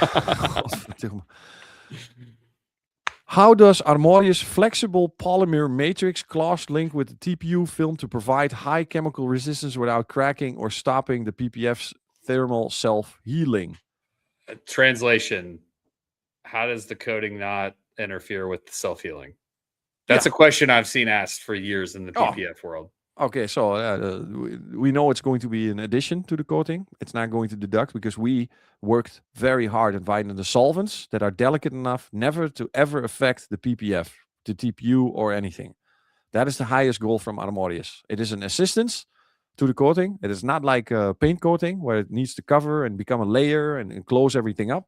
S1: How does Armorius flexible polymer matrix cloth link with the TPU film to provide high chemical resistance without cracking or stopping the PPF's thermal self-healing?
S2: Translation: how does the coating not interfere with the self-healing? That's a question I've seen asked for years in the PPF world.
S1: Okay, so we know it's going to be an addition to the coating. It's not going to deduct because we worked very hard in finding the solvents that are delicate enough never to ever affect the PPF, the TPU, or anything. That is the highest goal from Armorius. It is an assistance to the coating. It is not like a paint coating where it needs to cover and become a layer and close everything up.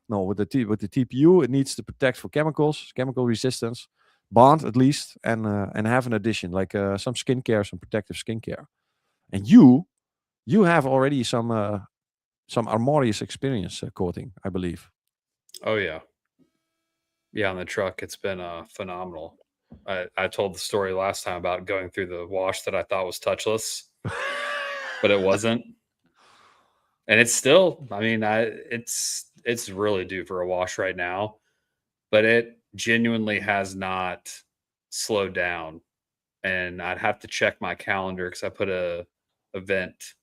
S1: No, with the TPU, it needs to protect for chemicals, chemical resistance, bond at least, and have an addition like some skincare, some protective skincare. And you have already some Armorius experience coating, I believe.
S2: Oh yeah, on the truck it's been phenomenal. I told the story last time about going through the wash that I thought was touchless, but it wasn't, and it's still. I mean, it's really due for a wash right now, but it genuinely has not slowed down. And I'd have to check my calendar because I put a event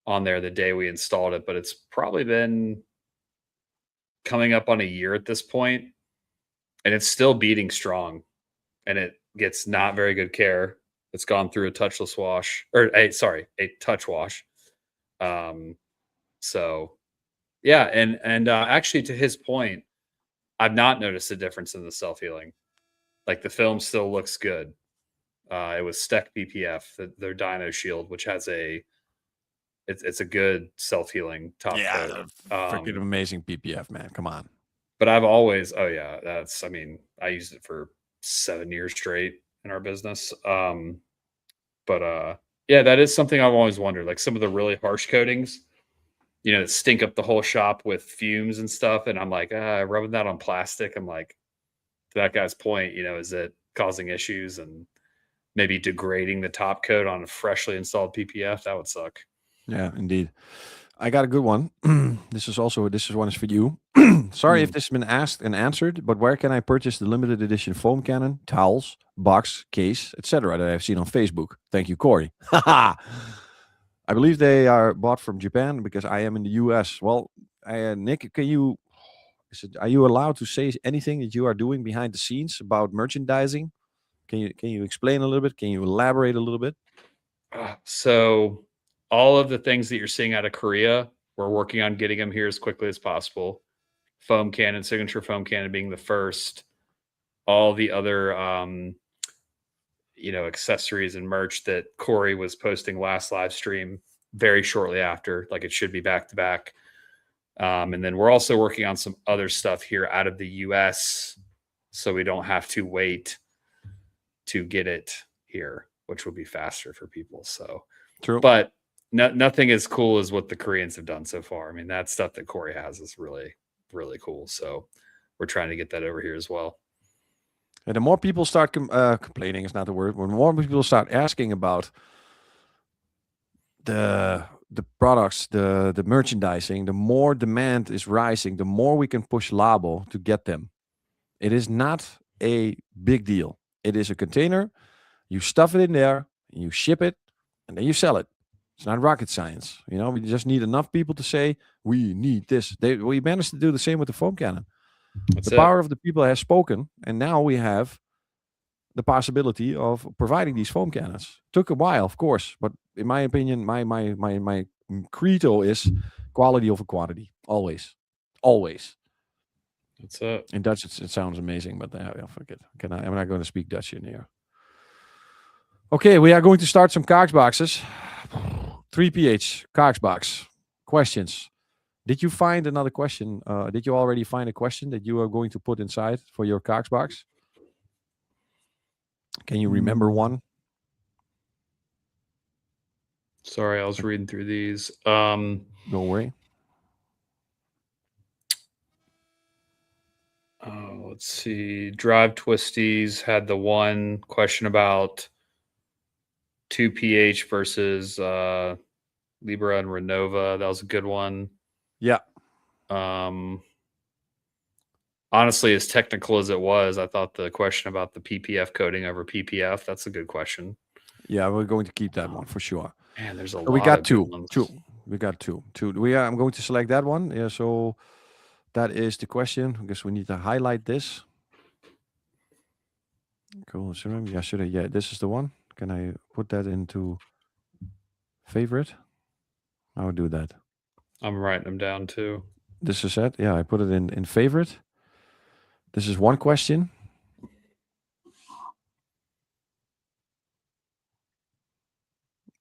S2: on there the day we installed it, but it's probably been coming up on a year at this point, and it's still beating strong, and it gets not very good care. It's gone through a touchless wash or a touch wash. So yeah, and actually to his point, I've not noticed a difference in the self-healing. Like the film still looks good. It was Steck BPF, their Dyno Shield, which has it's a good self-healing top coat.
S1: Freaking amazing PPF, man. Come on.
S2: But I've always, I mean, I used it for 7 years straight in our business. But yeah, that is something I've always wondered. Like some of the really harsh coatings, that stink up the whole shop with fumes and stuff. And I'm like, rubbing that on plastic. I'm like, to that guy's point, is it causing issues and maybe degrading the top coat on a freshly installed PPF? That would suck.
S1: Yeah, indeed. I got a good one. This one is for you. Sorry if this has been asked and answered, but where can I purchase the limited edition foam cannon, towels, box, case, etc. that I've seen on Facebook? Thank you, Corey. I believe they are bought from Japan because I am in the US. Well, Nick, are you allowed to say anything that you are doing behind the scenes about merchandising? Can you explain a little bit? Can you elaborate a little bit?
S2: So all of the things that you're seeing out of Korea, we're working on getting them here as quickly as possible. Foam cannon, signature foam cannon being the first. All the other, accessories and merch that Corey was posting last live stream very shortly after, like it should be back to back. And then we're also working on some other stuff here out of the US, so we don't have to wait to get it here, which will be faster for people. So
S1: True.
S2: But nothing as cool as what the Koreans have done so far. I mean, that stuff that Corey has is really, really cool. So we're trying to get that over here as well.
S1: And the more people start complaining, is not the word. When more people start asking about the products, the merchandising, the more demand is rising, the more we can push Labo to get them. It is not a big deal. It is a container. You stuff it in there, you ship it, and then you sell it. It's not rocket science. You know, we just need enough people to say, we need this. We managed to do the same with the foam cannon.
S2: That's
S1: the power of the people has spoken, and now we have the possibility of providing these foam cannons. Took a while, of course, but in my opinion, my credo is quality over quantity. Always.
S2: That's it.
S1: In Dutch, it sounds amazing, but fuck it. I'm not going to speak Dutch in here. Okay, we are going to start some Cox boxes. 3PH Cox box questions. Did you find another question? Did you already find a question that you are going to put inside for your Cox box? Can you remember one?
S2: Sorry, I was reading through these.
S1: Don't worry.
S2: Let's see. Drive Twisties had the one question about 2PH versus Libra and Renova. That was a good one.
S1: Yeah.
S2: Honestly, as technical as it was, I thought the question about the PPF coating over PPF, that's a good question.
S1: Yeah, we're going to keep that one for sure.
S2: Man, there's a lot.
S1: We got
S2: of
S1: two.
S2: ones.
S1: We got two. I'm going to select that one. Yeah, so that is the question. I guess we need to highlight this. Cool. Yeah, should I? Yeah, this is the one. Can I put that into favorite? I will do that.
S2: I'm writing them down too.
S1: This is it. Yeah, I put it in favorite. This is one question.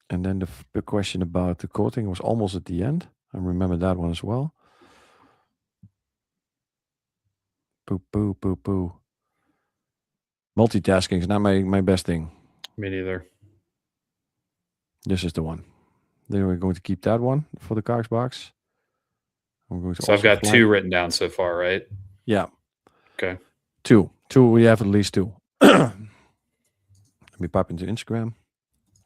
S1: And then the question about the coating was almost at the end. I remember that one as well. Poo. Multitasking is not my best thing.
S2: Me neither.
S1: This is the one. Then we're going to keep that one for the Cox box.
S2: So I've got two written down so far, right?
S1: Yeah.
S2: Okay.
S1: Two. We have at least two. Let me pop into Instagram.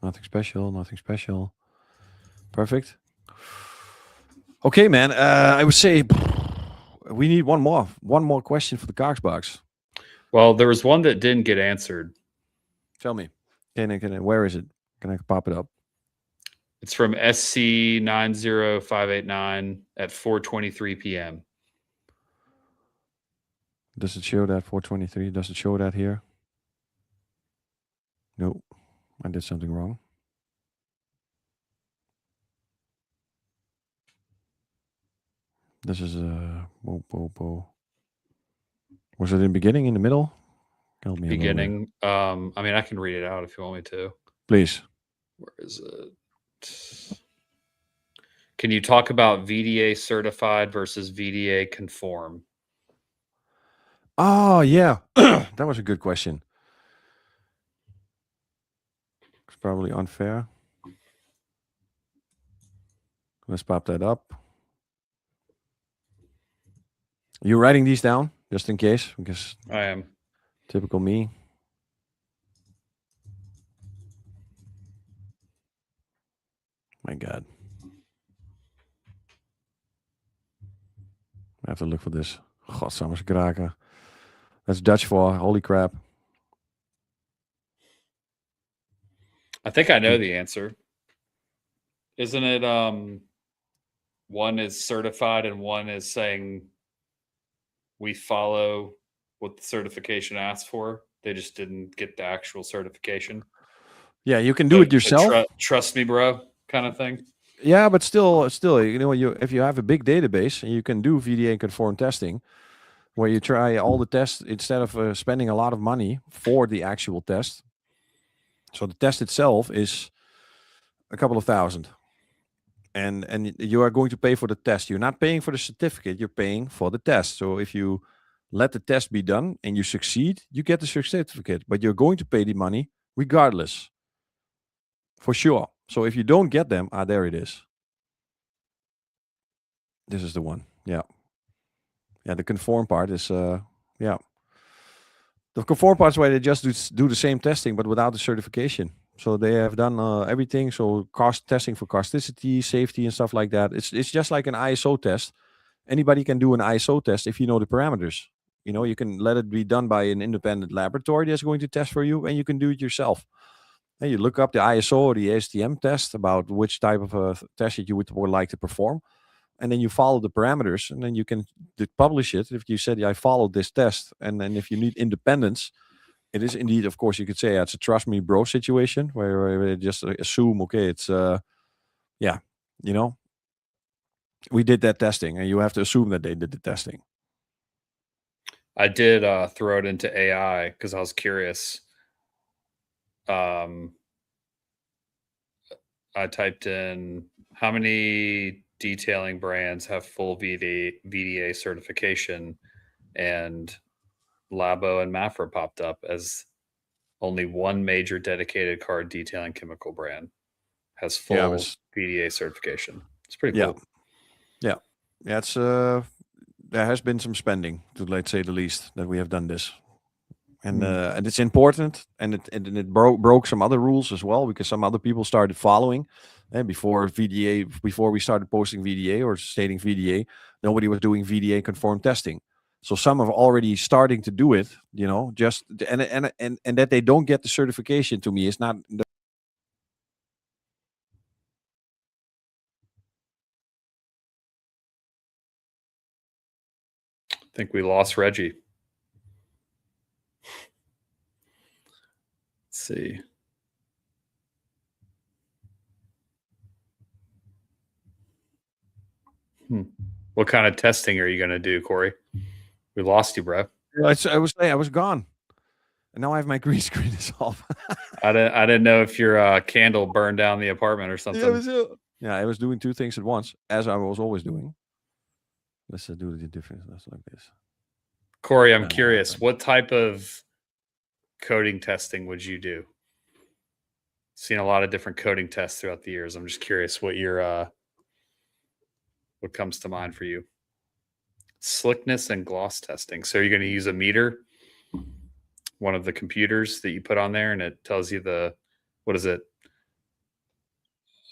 S1: Nothing special. Perfect. Okay, man. I would say we need one more question for the Cox box.
S2: Well, there was one that didn't get answered.
S1: Tell me. Where is it? Can I pop it up?
S2: It's from SC90589 at 4:23 p.m.
S1: Does it show that 4:23? Does it show that here? No, I did something wrong. This is Was it in the beginning, in the middle? Help me.
S2: Beginning. I mean, I can read it out if you want me to.
S1: Please.
S2: Where is it? Can you talk about VDA certified versus VDA conform?
S1: Oh, yeah. That was a good question. It's probably unfair. Let's pop that up. You writing these down just in case? Because
S2: I am.
S1: Typical me. My God. I have to look for this. Godsammers kraken. That's Dutch for holy crap.
S2: I think I know the answer. Isn't it one is certified and one is saying we follow what the certification asks for? They just didn't get the actual certification.
S1: Yeah, you can do it yourself.
S2: Trust me, bro, kind of thing.
S1: Yeah, but still, you know, if you have a big database, you can do VDA conform testing, where you try all the tests instead of spending a lot of money for the actual test. So the test itself is a couple of thousand, and you are going to pay for the test. You're not paying for the certificate. You're paying for the test. So if you let the test be done and you succeed, you get the certificate. But you're going to pay the money regardless. For sure. So if you don't get them, there it is. This is the one. Yeah. Yeah, the conform part is yeah. The conform part is where they just do the same testing but without the certification. So they have done everything. So cost testing for causticity, safety, and stuff like that. It's just like an ISO test. Anybody can do an ISO test if you know the parameters. You know, you can let it be done by an independent laboratory that's going to test for you, and you can do it yourself. And you look up the ISO or the ASTM test about which type of test that you would like to perform, and then you follow the parameters, and then you can publish it. If you said, yeah, I followed this test, and then if you need independence, it is indeed, of course, you could say it's a trust me bro situation where they just assume, okay, it's yeah, you know, we did that testing, and you have to assume that they did the testing.
S2: I did throw it into AI because I was curious. I typed in how many detailing brands have full VDA certification, and Labo and Mafra popped up as only one major dedicated car detailing chemical brand has
S1: Yeah, I
S2: full
S1: was.
S2: VDA certification. It's pretty
S1: Yeah,
S2: cool.
S1: yeah, yeah. It's there has been some spending, to let's say the least, that we have done this, and it's important, and it broke some other rules as well because some other people started following, and before we started posting VDA or stating VDA, nobody was doing VDA conform testing. So some are already starting to do it, you know, just and that they don't get the certification to me is not.
S2: I think we lost Reggie. Let's see. What kind of testing are you going to do, Corey? We lost you, bro.
S1: I was saying I was gone, and now I have my green screen is off.
S2: I didn't know if your candle burned down the apartment or something.
S1: Yeah, I was doing two things at once, as I was always doing. Let's do the difference. Let's like this.
S2: Corey, I'm curious, what type of coding testing would you do? Seen a lot of different coding tests throughout the years. I'm just curious what your what comes to mind for you. Slickness and gloss testing. So you're going to use a meter, one of the computers that you put on there, and it tells you the, what is it?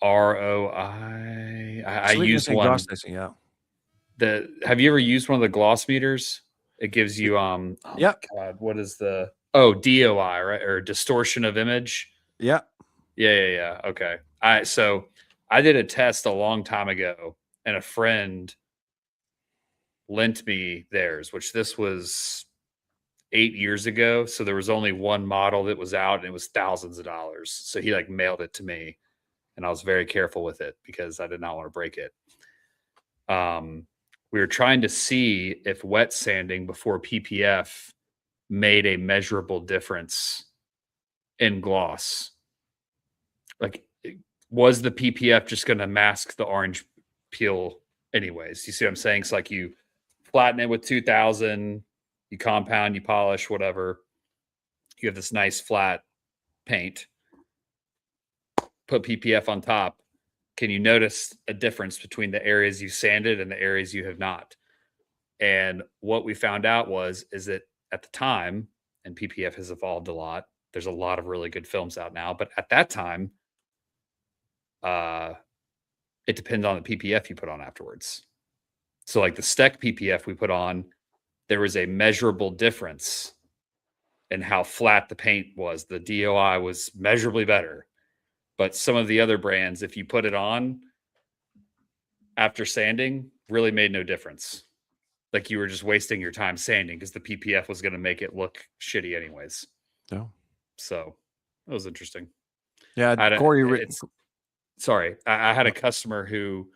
S2: ROI. I used one.
S1: Testing, yeah.
S2: Have you ever used one of the gloss meters? It gives you oh
S1: yeah.
S2: my god, what is the DOI, right? Or distortion of image.
S1: Yeah.
S2: Yeah. Okay. So I did a test a long time ago, and a friend lent me theirs, which this was 8 years ago. So there was only one model that was out, and it was thousands of dollars. So he like mailed it to me, and I was very careful with it because I did not want to break it. We were trying to see if wet sanding before PPF made a measurable difference in gloss. Like, was the PPF just going to mask the orange peel anyways? You see what I'm saying? It's like you flatten it with 2000, you compound, you polish, whatever. You have this nice flat paint, put PPF on top. Can you notice a difference between the areas you sanded and the areas you have not? And what we found out is that at the time, and PPF has evolved a lot, there's a lot of really good films out now, but at that time, it depends on the PPF you put on afterwards. So like the Steck PPF we put on, there was a measurable difference in how flat the paint was. The DOI was measurably better. But some of the other brands, if you put it on after sanding, really made no difference. Like you were just wasting your time sanding because the PPF was going to make it look shitty anyways.
S1: Yeah.
S2: So that was interesting.
S1: Yeah, Corey.
S2: Sorry, I had a customer who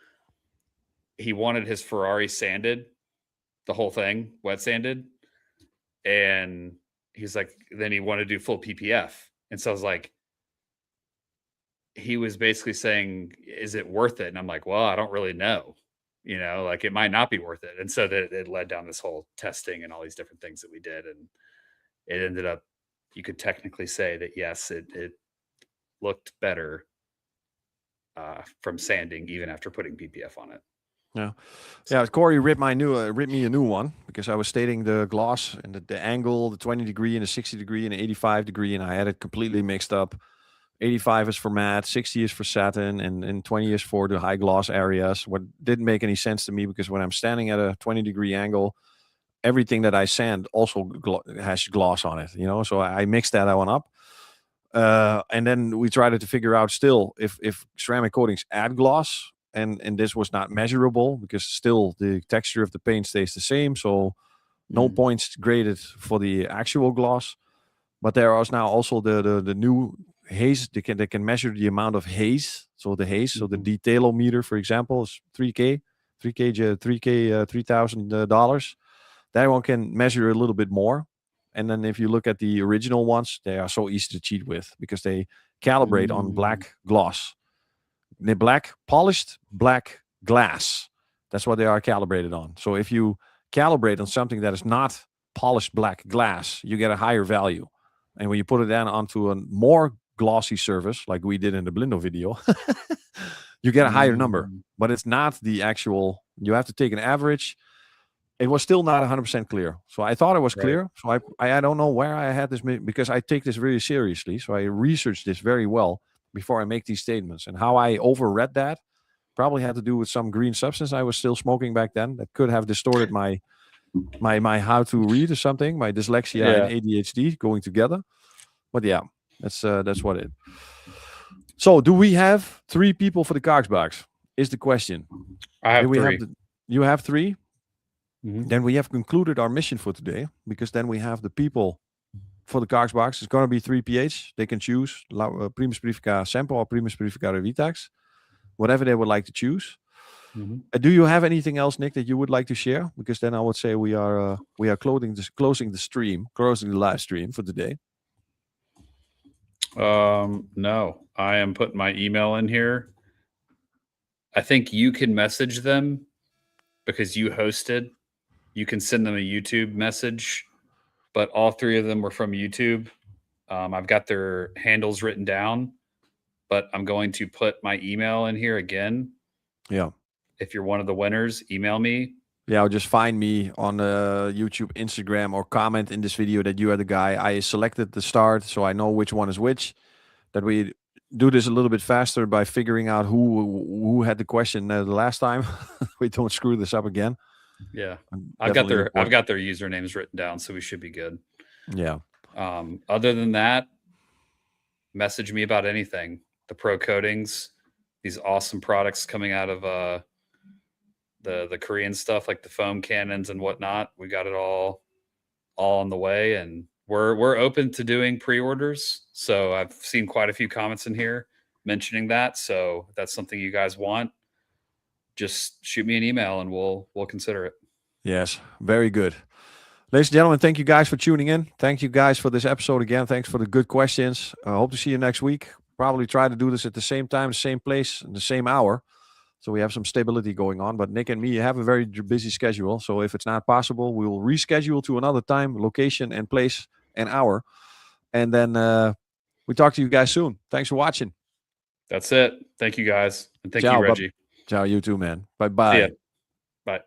S2: he wanted his Ferrari sanded, the whole thing wet sanded, and he's like, then he wanted to do full PPF, and so I was like, he was basically saying, is it worth it? And I'm like, well, I don't really know. You know, like it might not be worth it. And so that it led down this whole testing and all these different things that we did. And it ended up, you could technically say that, yes, it looked better from sanding, even after putting PPF on it.
S1: Yeah. Corey ripped me a new one because I was stating the gloss and the angle, the 20 degree and the 60 degree and the 85 degree, and I had it completely mixed up. 85 is for matte, 60 is for satin, and 20 is for the high gloss areas. What didn't make any sense to me because when I'm standing at a 20-degree angle, everything that I sand also has gloss on it, So I mixed that one up. And then we tried to figure out still if ceramic coatings add gloss, and this was not measurable because still the texture of the paint stays the same. So no points graded for the actual gloss. But there is now also the new haze. They can measure the amount of haze. So the haze, so the detailometer, for example, is 3K, 3K, $3,000. That one can measure a little bit more. And then if you look at the original ones, they are so easy to cheat with because they calibrate on black gloss. The polished black glass. That's what they are calibrated on. So if you calibrate on something that is not polished black glass, you get a higher value. And when you put it down onto a more glossy surface, like we did in the Blindo video, you get a higher number. But it's not the actual. You have to take an average. It was still not 100% clear. So I thought it was clear. So I don't know where I had this because I take this very seriously. So I researched this very well before I make these statements. And how I overread that probably had to do with some green substance I was still smoking back then that could have distorted my how to read or something, my dyslexia and ADHD going together. But yeah, that's what it. So do we have 3 people for the Cox box? Is the question.
S2: I have 3.
S1: You have 3?
S2: Mm-hmm.
S1: Then we have concluded our mission for today because then we have the people for the Cox box. It's going to be 3 pH. They can choose Primus Purifica Sample or Primus Purifica Revitax, whatever they would like to choose. Do you have anything else, Nick, that you would like to share? Because then I would say we are closing the live stream for today.
S2: No, I am putting my email in here. I think you can message them because you hosted. You can send them a YouTube message, but all 3 of them were from YouTube. I've got their handles written down, but I'm going to put my email in here again.
S1: Yeah.
S2: If you're one of the winners, email me.
S1: Yeah, or just find me on YouTube, Instagram, or comment in this video that you are the guy. I selected the start, so I know which one is which. That we do this a little bit faster by figuring out who had the question the last time. We don't screw this up again.
S2: Yeah, I've got their usernames written down, so we should be good.
S1: Yeah.
S2: Other than that, message me about anything. The Pro Coatings, these awesome products coming out of the Korean stuff, like the foam cannons and whatnot. We got it all on the way, and we're open to doing pre-orders. So I've seen quite a few comments in here mentioning that. So if that's something you guys want, just shoot me an email and we'll consider it.
S1: Yes, very good. Ladies and gentlemen, thank you guys for tuning in. Thank you guys for this episode again. Thanks for the good questions. I hope to see you next week. Probably try to do this at the same time, the same place, and the same hour. So we have some stability going on. But Nick and me have a very busy schedule. So if it's not possible, we will reschedule to another time, location, and place, and hour. And then we talk to you guys soon. Thanks for watching.
S2: That's it. Thank you guys. And thank you, Reggie.
S1: Ciao, you too, man. Bye-bye.
S2: See ya. Bye.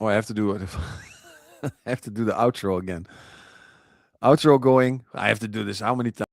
S1: Oh, I have to do it. I have to do the outro again. Outro going. I have to do this how many times?